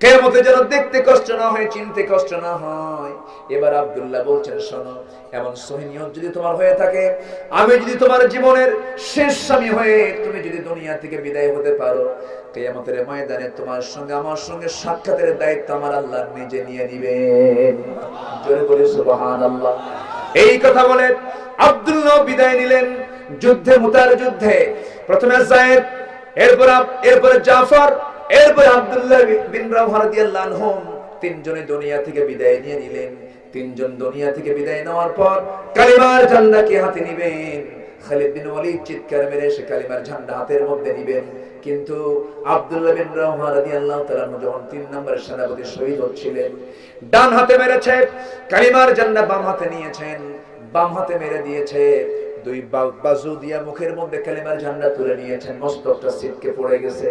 কিয়ামতে যেন দেখতে কষ্ট না হয়, চিনতে কষ্ট না হয়। এবার আব্দুল্লাহ বলছেন, শোনো, এমন সহিনিয়ত যদি তোমার হয়ে থাকে, আমি যদি তোমার জীবনের শেষ স্বামী হয়ে তুমি যদি দুনিয়া থেকে বিদায় হতে পারো, কিয়ামতের ময়দানে তোমার সঙ্গে আমার সঙ্গে সাক্ষাতের দায়িত্ব আমার আল্লাহ নিজে নিয়ে নিবেন। জোরে বলি সুবহানাল্লাহ। এই কথা বলে আব্দুল্লাহ বিদায় নিলেন। মুতার যুদ্ধে প্রথমে যায়েদ, এরপরে জাফর, এরপরে আব্দুল্লাহ বিন রাওহা রাদিয়াল্লাহু আনহু, তিনজনে দুনিয়া থেকে বিদায় নিয়ে নিলেন। তিনজন দুনিয়া থেকে বিদায় নেওয়ার পর কালিমার ঝান্ডা কে হাতে নিবেন? খালিদ বিন ওয়ালিদ চিৎকার মেরে সে কালিমার ঝান্ডা হাতের মধ্যে নিবেন। কিন্তু আব্দুল্লাহ বিন রাওহা রাদিয়াল্লাহু তাআলা যখন 3 নম্বর সেনাপতি শহীদ হচ্ছিলেন, ডান হাতে মেরেছে, কালিমার ঝান্ডা বাম হাতে নিয়েছেন, বাম হাতে মেরে দিয়েছে, দুই বাজু দিয়া মুখের মধ্যে কালিমার ঝান্ডা তুলে নিয়েছেন, মস্তকটা ছিটকে পড়ে গেছে।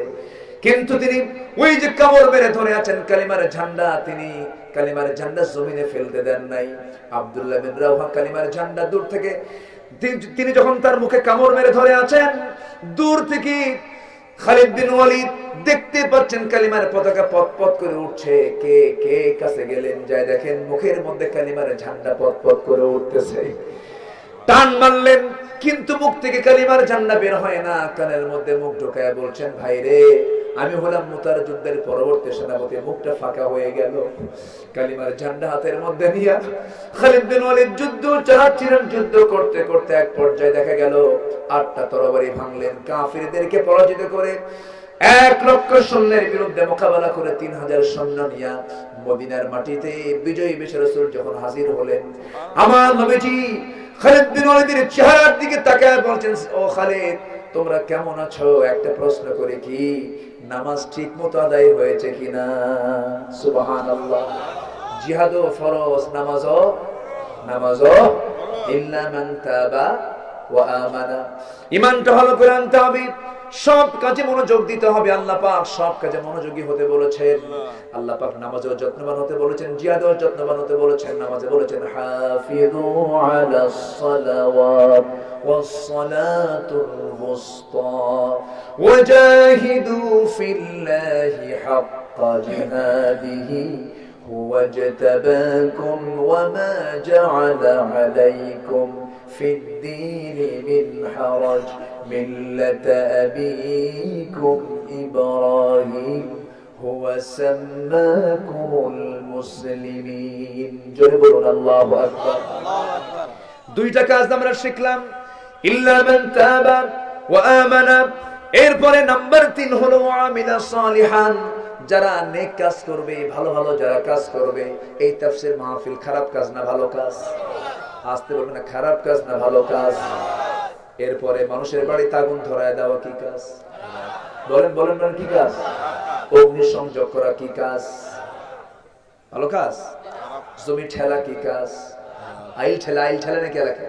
কিন্তু তিনি ওই যে কামড় মেরে ধরে আছেন কালিমার ঝান্ডা, তিনি কালিমার ঝান্ডা জমিনে ফেলতে দেন নাই। আব্দুল্লাহ বিন রাওহা কালিমার ঝান্ডা দূর থেকে, তিনি যখন তার মুখে কামড় মেরে ধরে আছেন, দূর থেকে খালিদ বিন ওয়ালিদ দেখতে পাচ্ছেন কালিমার পতাকা পতপত করে উঠছে। কে কে কাছে গেলেন, যায় দেখেন মুখের মধ্যে কালিমার ঝান্ডা পতপত করে উঠতেছে। টান মারলেন, কিন্তু মুখ থেকে কালিমার ঝান্ডা বের হয় না। কানের মধ্যে মুখ ঢোকায় বলছেন, ভাই রে, আমি হলাম মুতার যুদ্ধের পরবর্তী সেনাপতি, মুখটা ফাঁকা হয়ে গেল। কালিমার ঝান্ডা হাতের মধ্যে নিয়ে খালিদ বিন ওয়ালিদ যুদ্ধ চালাচ্ছিলেন। যুদ্ধ করতে করতে এক পর্যায়ে দেখা গেল 8টা তরবারি ভাঙলেন। কাফিরদেরকে পরাজিত করে 1 লক্ষ সৈন্যের বিরুদ্ধে মোকাবেলা করে 3000 সৈন্য নিয়ে মদিনার মাটিতে বিজয়ী বেশে রাসূল যখন হাজির হলেন, আমার নবীজি খালিদ বিন ওয়ালিদের চেহারার দিকে তাকায় বলছেন, ও খালিদ, তোমরা কেমন আছো? একটা প্রশ্ন করে কি, নামাজ ঠিকমতো আদায় হয়েছে কিনা? সুবহানাল্লাহ। জিহাদও ফরজ, নামাজও ইল্লা মান তাবা ওয়া আমানা। ঈমানটা ভালো করে আনতে হবে, সব কাজে মনোযোগ দিতে হবে। আল্লাহ পাক সব কাজে মনোযোগী হতে বলেছেন। আল্লাহ পাক নামাজেও যত্নবান হতে বলেছেন, জিহাদেও যত্নবান হতে বলেছেন। নামাজে বলেছেন, হাফিযু আলাস সালাওয়াত ওয়াস সালাতুল ওয়ুসতা ওয়াজাহিদু ফিল্লাহি হাক্কা জিহাদিহি হুয়া ইজতাবাকুম ওয়া মা জাআলা আলাইকুম ফিদ-দীনি মিন হারাজ মিল্লাতা আবীকুম ইব্রাহিম হুয়া সাম্মাকুমুল মুসলিমিন। জোরে বলুন আল্লাহু আকবার। দুইটা কাজ আমরা শিখলাম, ইল্লা মান তাবা ওয়া আমানা। এরপরে নাম্বার 3 হলো আমিলা সালিহান, যারা নেক কাজ করবে, ভালো ভালো যারা কাজ করবে। এই তাফসীর মাহফিল খারাপ কাজ না ভালো কাজ? আসতে বলবেন না, খারাপ কাজ না ভালো কাজ? এরপরে মানুষের বাড়িতে আগুন ধরায় দেওয়া কি কাজ? বলেন বলেন বলেন, কি কাজ? অগ্নি সংযোগ করা কি কাজ? ভালো কাজ? জমি ঠেলা কি কাজ? আইল ঠেলা নাকি এলাকা?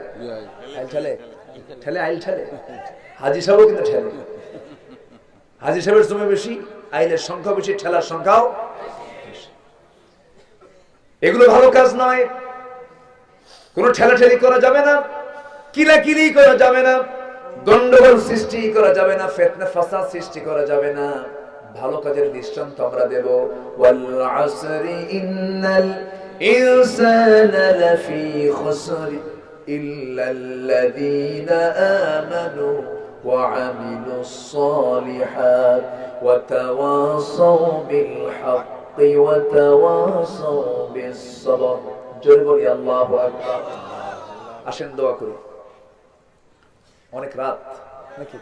আইল ঠেলে। হাজি সাহেবও কিন্তু ঠেলে। হাজি সাহেবের জমি বেশি, আইলের সংখ্যা বেশি, ঠেলার সংখ্যাও বেশি। এগুলো ভালো কাজ নয়। কোন ঠেলাঠেলি করা যাবে না, কিলাকিলি করা যাবে না, গন্ডগোল সৃষ্টি করা যাবে না, ফিতনা ফাসাদ সৃষ্টি করা যাবে না। ভালো কাজের দৃষ্টান্ত আমরা দেব। ওয়াল আসরি ইন্নাল ইনসানা লাফি খুসর ইল্লাল্লাযীনা আমানু ওয়া আমিলুস সালিহাত ওয়া তাওয়াসাউ বিল হাক্কি ওয়া তাওয়াসাউ বিস সাবর। জোরে বলি আল্লাহু আকবার। আসেন দোয়া করি। অনেক রাত নাকি?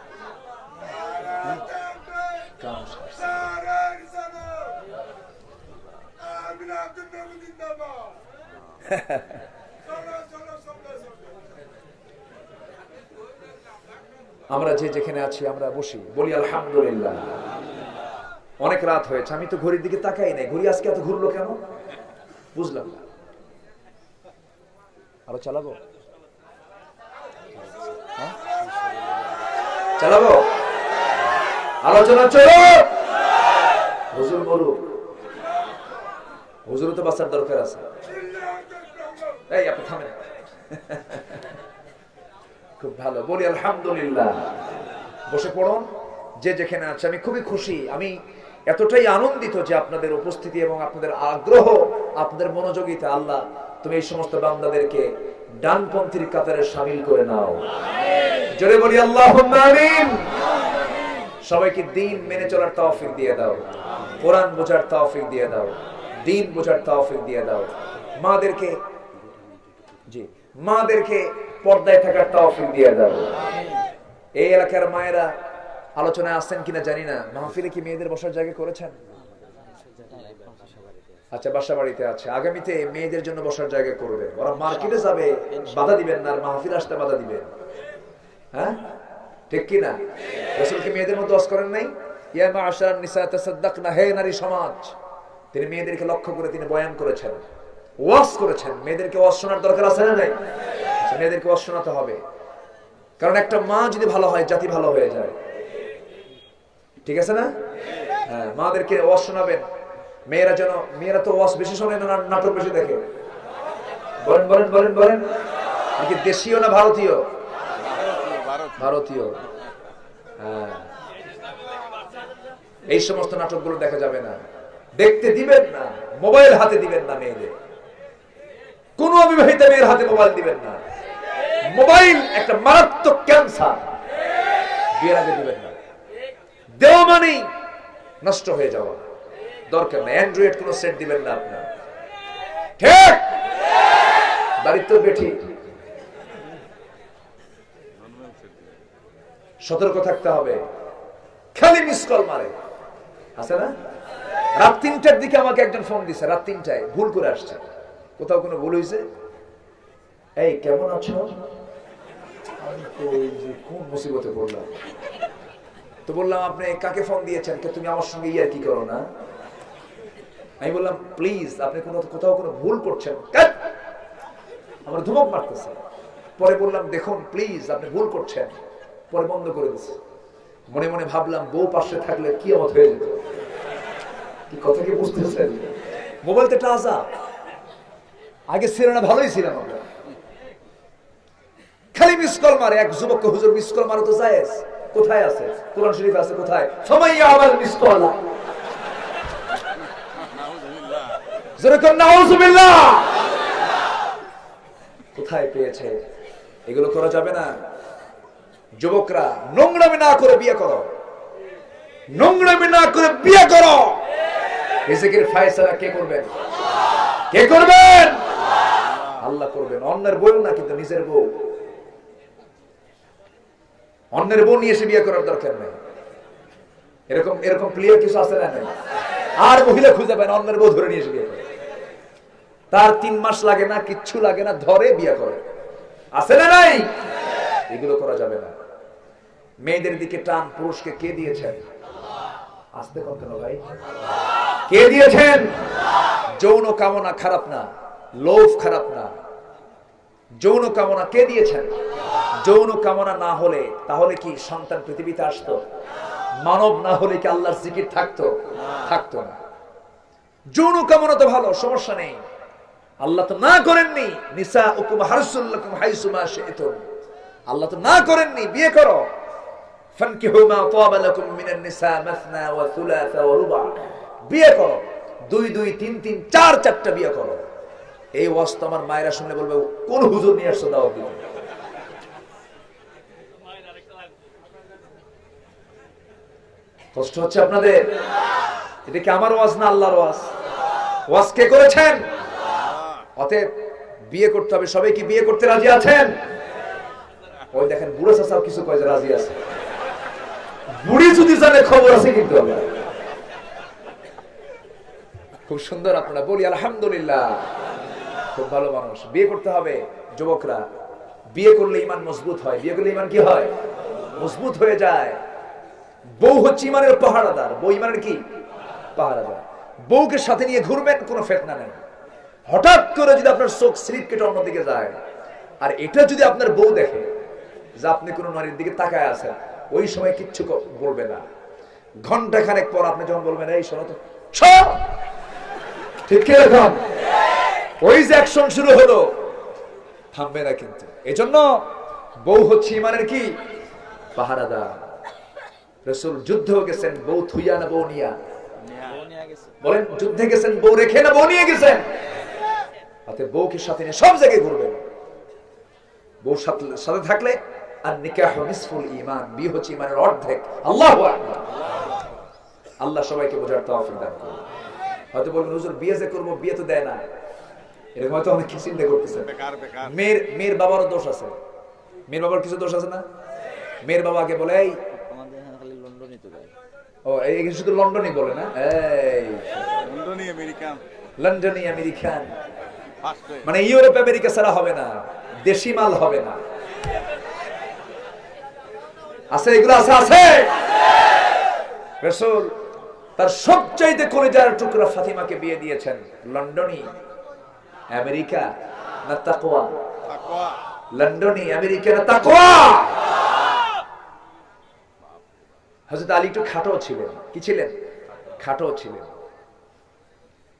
আমরা যে যেখানে আছি আমরা বসি, বলি আলহামদুলিল্লাহ। অনেক রাত হয়েছে, আমি তো ঘড়ির দিকে তাকাই নাই। ঘড়ি আজকে এত ঘুরলো কেন বুঝলাম না। আরো চালাবো? চালাবো? আলোচনা চলো। হুজুর বলুক, হুজুর তো বাঁচার দরকার আছে। এই আপনি থামেন। খুব ভালো, বলি আলহামদুলিল্লাহ। বসে পড়ুন যে যেখানে আছে। আমি খুবই খুশি, আমি এতটাই আনন্দিত যে আপনাদের উপস্থিতি এবং আপনাদের আগ্রহ, আপনাদের মনোযোগিতা। আল্লাহ তুমি এই সমস্ত বান্দাদেরকে ডানপন্থীর কাতারে শামিল করে নাও। জোরে বলি আল্লাহুম্মা আমিন। সবাইকে দিন মেনে চলার তৌফিক দিয়ে দাও, কোরআন বোঝার তৌফিক দিয়ে দাও, দিন বোঝার তৌফিক দিয়ে দাও। মাদেরকে পর্দায় থাকার তৌফিক দিয়ে দাও। এই এলাকার মায়েরা আলোচনায় আসছেন কিনা জানি না, মাহফিলে কি মেয়েদের বসার জায়গা করেছেন? আচ্ছা, বাসা বাড়িতে আছে। আগামীতে মেয়েদের জন্য বসার জায়গা করবে। ওরা মার্কেটে যাবে, বাধা দিবেন না, আর মাহফিল আসতে বাধা দিবেন। হ্যাঁ, ঠিক কি না? রাসূল কি মেয়েদের মধ্যে ওয়াজ করেন নাই? ইয়া মা'আশারান নিসা তাসাদ্দাকনা, হে নারী সমাজ। তিনি মেয়েদেরকে লক্ষ্য করে তিনি বয়ান করেছেন, ওয়াজ করেছেন। মেয়েদেরকে ওয়াজ শোনার দরকার আছে না নাই? মেয়েদেরকে ওয়াজ শোনাতে হবে, কারণ একটা মা যদি ভালো হয় জাতি ভালো হয়ে যায়। ঠিক আছে না? হ্যাঁ, মাদেরকে ওয়াজ শোনাবেন। মেয়েরা তো ওয়াজ বেশি শোনে না, নাটক বেশি দেখে। বলেন বলেন বলেন বলেন, নাকি দেশীয় না ভারতীয়? ভারতীয়। হ্যাঁ, এই সমস্ত নাটকগুলো দেখা যাবে না, দেখতে দিবেন না। মোবাইল হাতে দিবেন না মেয়েদের, কোন অবিবাহিত মেয়ের হাতে মোবাইল দিবেন না। মোবাইল একটা মারাত্মক ক্যান্সার, বিয়ের আগে দিবেন না। দেওয়া মানেই নষ্ট হয়ে যাওয়া, দরকার নেই। অ্যান্ড্রয়েড কোন সেট দিবেন না আপনার, ঠিক? বাড়ির তো বেঠি। সতর্ক থাকতে হবে, খালি মিস কল মারে, আছে না? রাত ৩টার দিকে আমাকে একজন ফোন দিছে, রাত ৩টায়, ভুল করে আসছে। কোথাও কোনো ভুল হয়েছে? এই কেমন আছো? আমি তো কোন মুসিবতে পড়লাম। তো বললাম, আপনি কাকে ফোন দিয়েছেন? তুমি আমার সঙ্গে ইয়ার কি করো না? আমি বললাম, প্লিজ আপনি কোথাও কোনো ভুল করছেন। আমার ধমক মারতেছে। পরে বললাম, দেখুন প্লিজ আপনি ভুল করছেন। পরে বন্ধ করে দিচ্ছে। মনে মনে ভাবলাম, বউ পাশে থাকলে কি অবস্থা হয়ে যেত। কি কথা কি বুঝতেছেন? মোবাইলটা একটা আযাব। আগে ছিল না, ভালোই ছিলাম আমরা। খালি মিস কল মারে। এক যুবককে, হুজুর মিস কল মারো তো জায়েজ। কোথায় আছে? কোরআন শরীফে আছে। কোথায়? ফামাইয়া আমাল মিস কল। যেরকম নাউযুবিল্লাহ। কোথায় পেয়েছে? এগুলো করা যাবে না। যুবকরা নোংরামি না করে বিয়ে করো, নোংরামি না করে বিয়ে করো। রিজিকের ফয়সালা কে করবেন? কে করবেন? আল্লাহ করবেন। অন্যের বউ না, কিন্তু নিজের বউ। অন্যের বউ নিয়ে এসে বিয়ে করার দরকার নেই। এরকম ক্লিয়ার কিছু আছে না? আর মহিলা খুঁজে পায় না, অন্যের বউ ধরে নিয়ে এসে বিয়ে করে। তার 3 মাস লাগে না, কিচ্ছু লাগে না, ধরে বিয়ে করে। আছে না নাই? এগুলো করা যাবে না। মেয়েদের দিকে টান পুরুষকে কে দিয়েছেন? আসতে কত ভাই, কে দিয়েছেন? যৌন কামনা খারাপ না, লোভ খারাপ না। যৌন কামনা কে দিয়েছেন? যৌন কামনা না হলে তাহলে কি সন্তান পৃথিবীতে আসতো? মানব না হলে কি আল্লাহর জিকির থাকতো? থাকতো না। যৌন কামনা তো ভালো, সমস্যা নেই। আল্লাহ তো না করেননি নিসাউকুম হারসুল লাকুম হাইসুমা শি'তুম। আল্লাহ তো না করেননি বিয়ে করো। ফানকিহু মা তাবা লাকুম মিনান নিসা মাসনা ওয়া সুলাসা ওয়া রুবা। বিয়ে করো, 2 2 3 3 4 4টা বিয়ে করো। এই ওয়াজ তো আমার মায়েরা শুনলে বলবে কোন হুজুর নিয়ে আসছো দাওয়াত দিতে। কষ্ট হচ্ছে আপনাদের? এটা কি আমার ওয়াজ না আল্লাহর ওয়াজ? ওয়াজ কে করেছেন? অতএব বিয়ে করতে হবে। সবাই কি বিয়ে করতে রাজি আছেন? ওই দেখেন বুড়ো চাচাও কিছু কয় যে রাজি আছে। বুড়ি যদি জানে খবর আছে কিন্তু। খুব সুন্দর, আপনারা বলি আলহামদুলিল্লাহ। খুব ভালো মানুষ। বিয়ে করতে হবে যুবকরা। বিয়ে করলে ঈমান মজবুত হয়। বিয়ে করলে ঈমান কি হয়? মজবুত হয়ে যায়। বউ হচ্ছে ঈমানের পাহারাদার। বউ ঈমানের কি? পাহারাদার। বউকে সাথে নিয়ে ঘুরবেন, কোনো ফিতনা নেই। হঠাৎ করে যদি আপনার চোখ স্লিপ কেটে অন্যদিকে যায়, আর এটা যদি আপনার বউ দেখে যে আপনি কোনো নারীর দিকে তাকায় আছেন, ওই সময় কিচ্ছু বলবে না। ঘন্টা খানেক পর আপনি যখন বলবেন এই শোনো তো, ঠিক এরকম ওই যে অ্যাকশন শুরু হলো, থামবে না কিন্তু। এজন্য বউ হচ্ছে ঈমানের কি? পাহারাদার। রাসূল যুদ্ধে গেছেন বউ থুইয়া না বউ নিয়া? বলেন, যুদ্ধে গেছেন বউ রেখে না বউ নিয়ে গেছেন? অতএব বউকে সাথে নিয়ে সব জায়গায় ঘুরবেন। বউ সাথে থাকলে আর নিকাহু নিসফুল ঈমান, বিয়ে হচ্ছে ঈমানের অর্ধেক। আল্লাহু আকবার। আল্লাহ সবাইকে বোঝার তৌফিক দান করুন। হয়তো বলবেন হুজুর বিয়ে যে করবো, বিয়ে তো দেয় না, এরকম হয়তো অনেক কিছু চিন্তা করতেছেন। মেয়ের বাবারও দোষ আছে। মেয়ের বাবার কিছু দোষ আছে না? মেয়ের বাবাকে বলে এই ও এই শুধু লন্ডনই বলে না, এই লন্ডনই আমেরিকান, মানে ইউরোপ আমেরিকা ছাড়া হবে না, দেশি মাল হবে না। আছে এগুলো আছে আছে। রাসূল তার সবচাইতে কলিজার টুকরা ফাতিমাকে বিয়ে দিয়েছেন লন্ডনই আমেরিকা না তাকওয়া? লন্ডনই আমেরিকা না তাকওয়া? হযরত আলী একটু খাটো ছিলেন। কি ছিলেন? খাটো ছিলেন।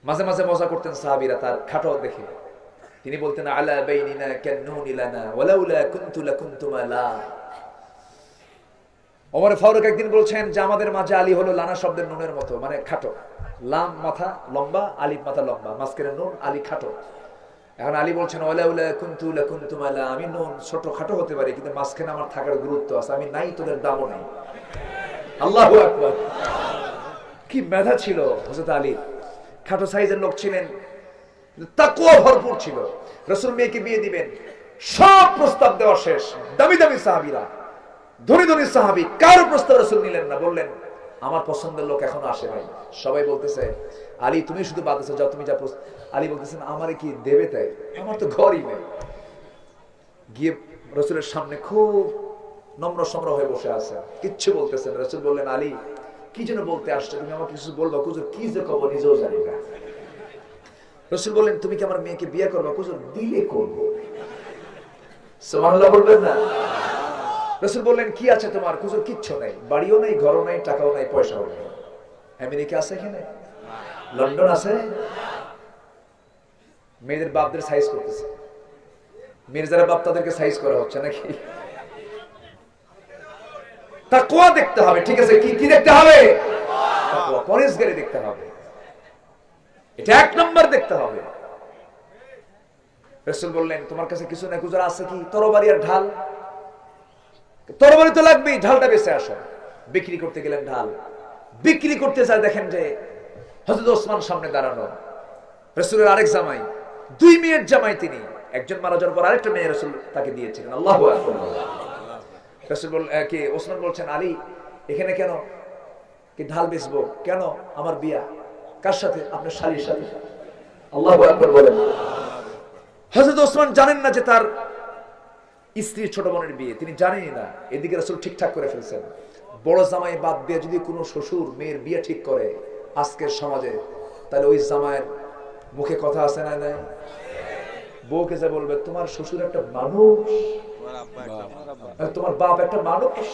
মাঝে মাঝে মজা করতেন সাহাবীরা তার খাটো দেখে। তিনি বলতেন আলা বাইনিনা কান্নুনি লানা ওয়ালাউলা কুনতু লাকুনতুমা লা। ওমর ফারুক একদিন বলছেন যে আমাদের মাঝে আলী হলো লানা শব্দের নুনের মতো, মানে খাটো। লাম মাথা লম্বা, আলিফ মাথা লম্বা, মাঝখানে নুন, আলী খাটো। এখন আলী বলছেন ওয়ালাউলা কুনতু লাকুনতুমা লা, আমি নুন ছোট খাটো হতে পারি, কিন্তু মাঝখানে আমার থাকার গুরুত্ব আছে। আমি নাই, তোদের দামও নাই। আল্লাহু আকবার। কি মেধা ছিল হযরত আলী। খাটো সাইজের লোক ছিলেন, তাকওয়া ভরপুর ছিল। রাসূল মেয়েকে বিয়ে দিবেন, সব প্রস্তাব দেওয়া শেষ। দামি দামি সাহাবীরা, ধনী ধনী সাহাবী, কারো প্রস্তাব রাসূল নিলেন না। বললেন আমার পছন্দের লোক এখনো আসে নাই। সবাই বলতেছে আলী তুমি শুধু বাতাসে যাও, তুমি যা। আলী বলতেছেন আমারে কি দেবে তাই? আমার তো ঘরই নেই। গিয়ে রাসূলের সামনে খুব নম্র সম্র হয়ে বসে আছে, কিচ্ছু বলতেছেন। রাসূল বললেন আলী কি যেন বলতে আসছে, তুমি আমাকে কিছু বলবা? হুজুর কি যে কব নিজেও জানি না। রাসূল বললেন তুমি কি আমার মেয়েকে বিয়ে করবা? হুজুর দিলে করব। সুবহানাল্লাহ বলবেন না? রাসূল বললেন কি আছে তোমার? হুজুর কিচ্ছু নাই, বাড়িও নাই, ঘরও নাই, টাকাও নাই, পয়সাও নাই। আমেরিকা আছে এখানে? লন্ডন আছে? মেয়েদের বাপদের সাইজ করতেছে, মেয়ের যারা বাপ তাদেরকে সাইজ করা হচ্ছে নাকি? তাকওয়া দেখতে হবে, ঠিক আছে? কি কি দেখতে হবে? তাকওয়া, পরহেজগারি দেখতে হবে। এটা এক নম্বর দেখতে হবে। রাসূল বললেন তোমার কাছে কিছু নাই? হুজুর আছে কি? তরবারি আর ঢাল। তরবারি তো লাগবেই, ঢালটা বেঁচে আসো। বিক্রি করতে গেলেন ঢাল। বিক্রি করতে যায় দেখেন যে হযরত ওসমান সামনে দাঁড়ানো। রাসূলের আরেক জামাই, দুই মেয়ের জামাই তিনি। একজন মারা যাওয়ার পর আরেকটা মেয়ে রাসূল তাকে দিয়েছিলেন। আল্লাহু আকবার। রাসূল কি ওসমান বলছেন আলী এখানে কেন? কি ঢাল বেচবো? কেন? আমার বিয়া। কার সাথে? আপনার শালীর সাথে। আল্লাহু আকবার বলেন। হযরত ওসমান জানেন না যে তার স্ত্রীর ছোট বোনের বিয়ে, তিনি জানেনই না। এদিকে রাসূল ঠিকঠাক করে ফেলছেন। বড় জামাই বাদ দিয়ে যদি কোনো শ্বশুর মেয়ের বিয়ে ঠিক করে আজকের সমাজে, তাহলে ওই জামাইয়ের মুখে কথা আছে না নাই? বউকে যা বলবে তোমার শ্বশুর একটা মানুষ, তোমার বাপ একটা মানুষ,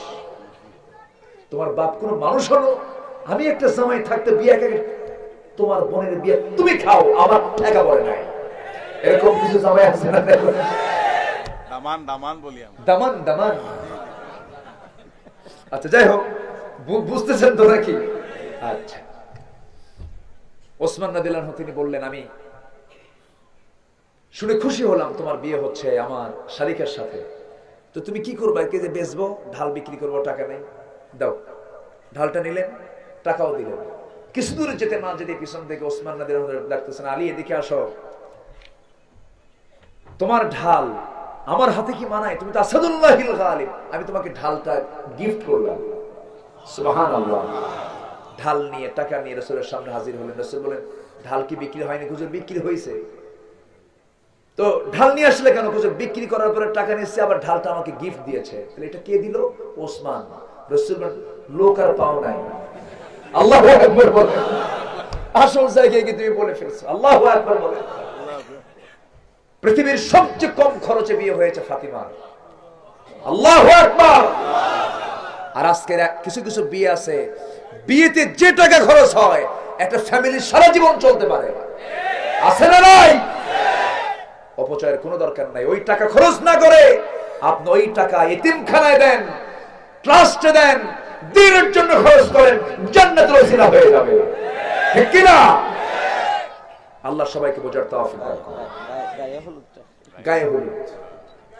তোমার বাপ কোন মানুষ হলো? আমি একটা জামাই থাকতে বিয়ে, তোমার বোনের বিয়ে তুমি খাও, আমার টাকা পড়ে নাই। এরকম কিছু জামাই আছে না? দামান দামান বলি আমি, দামান দামান। আচ্ছা যাই হোক, বুঝতেছেন তো নাকি? আচ্ছা, ওসমান রাদিয়াল্লাহু আনহু তিনি বললেন আমি শুনে খুশি হলাম তোমার বিয়ে হচ্ছে আমার শারিকার সাথে, তো তুমি কি করবা? কে যে বেচবো, ঢাল বিক্রি করবো, টাকা নেই, দাও। ঢালটা নিলেন, টাকাও দিলেন। কিছু দূরে যেতে না যেতে পিছন থেকে ওসমান রাদিয়াল্লাহু আনহু ডাকতেছেন, আলী এদিকে আসো, তোমার ঢাল আমার হাতে কি মানায়? তুমি তো আসাদুল্লাহিল গালিব, আমি তোমাকে ঢালটা গিফট করলাম। সুবহানাল্লাহ। ঢাল নিয়ে টাকা নিয়ে রাসূলের সামনে হাজির হলেন। রাসূল বলেন, ঢাল কি বিক্রি হয়নি? হুজুর বিক্রি হয়েছে। তো ঢাল নিয়ে আসলে কেন? হুজুর বিক্রি করার পরে টাকা নিয়েছে, আবার ঢালটা আমাকে গিফট দিয়েছে। তাহলে এটা কে দিল? ওসমান। রাসূল বলেন, লোক আর পাও নাই। আল্লাহু আকবার বলেন। আসল জায়গায় গিয়ে তুমি বলে ফেলছো। আল্লাহু আকবার বলেন। পৃথিবীর সবচেয়ে কম খরচে বিয়ে হয়েছে ফাতিমার। আল্লাহু আকবার। আর আজকের কিছু কিছু বিয়ে আছে, বিয়েতে যে টাকা খরচ হয় একটা ফ্যামিলি সারা জীবন চলতে পারে। আছে না নাই? অপচয়ের কোনো দরকার নাই। ওই টাকা খরচ না করে আপনি ওই টাকা এতিমখানায় দেন, ট্রাস্টে দেন, দ্বীনের জন্য খরচ করেন, জান্নাতের ওসিলা হয়ে যাবে। ঠিক কি না? আল্লাহ সবাইকে বোঝার তৌফিক দান করুন। গায়ে হলুদ,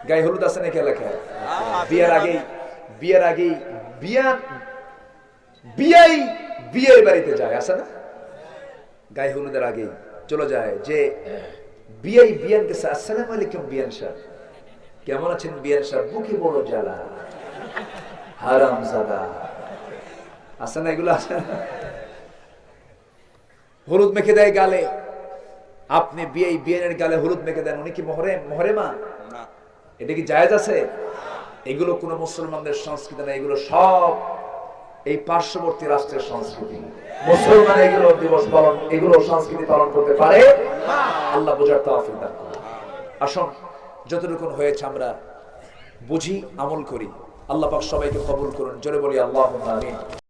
গায়ে হলুদ আছে নাকি এলাকায়? বিয়ের আগেই বিয়ের বাড়িতে যায়, আছে না? গায়ে হলুদের আগেই চলে যায় যে বিয়ানকে, আসসালামু আলাইকুম বিয়ান সাহেব, কেমন আছেন বিয়ান সাহেব? বুকে বড় জ্বালা, হারামজাদা, আছে না? এগুলো আছে না? হলুদ মেখে দেয় গালে। আপনি বিয়ানের গালে হলুদ মেখে দেন, উনি কি মহরেমা? এটা কি জায়েজ আছে? এগুলো কোন মুসলমানদের সংস্কৃতি না, এগুলো সব এই পার্শ্ববর্তী রাষ্ট্রের সংস্কৃতি। মুসলমান এগুলো দিবস পালন, এগুলো সংস্কৃতি পালন করতে পারে? আল্লাহ বোঝার তৌফিক দান করুন। আসুন, যতটুকু হয়েছে আমরা বুঝি, আমল করি। আল্লাহ পাক সবাইকে কবুল করুন। জোরে বলি আল্লাহুম্মা আমিন।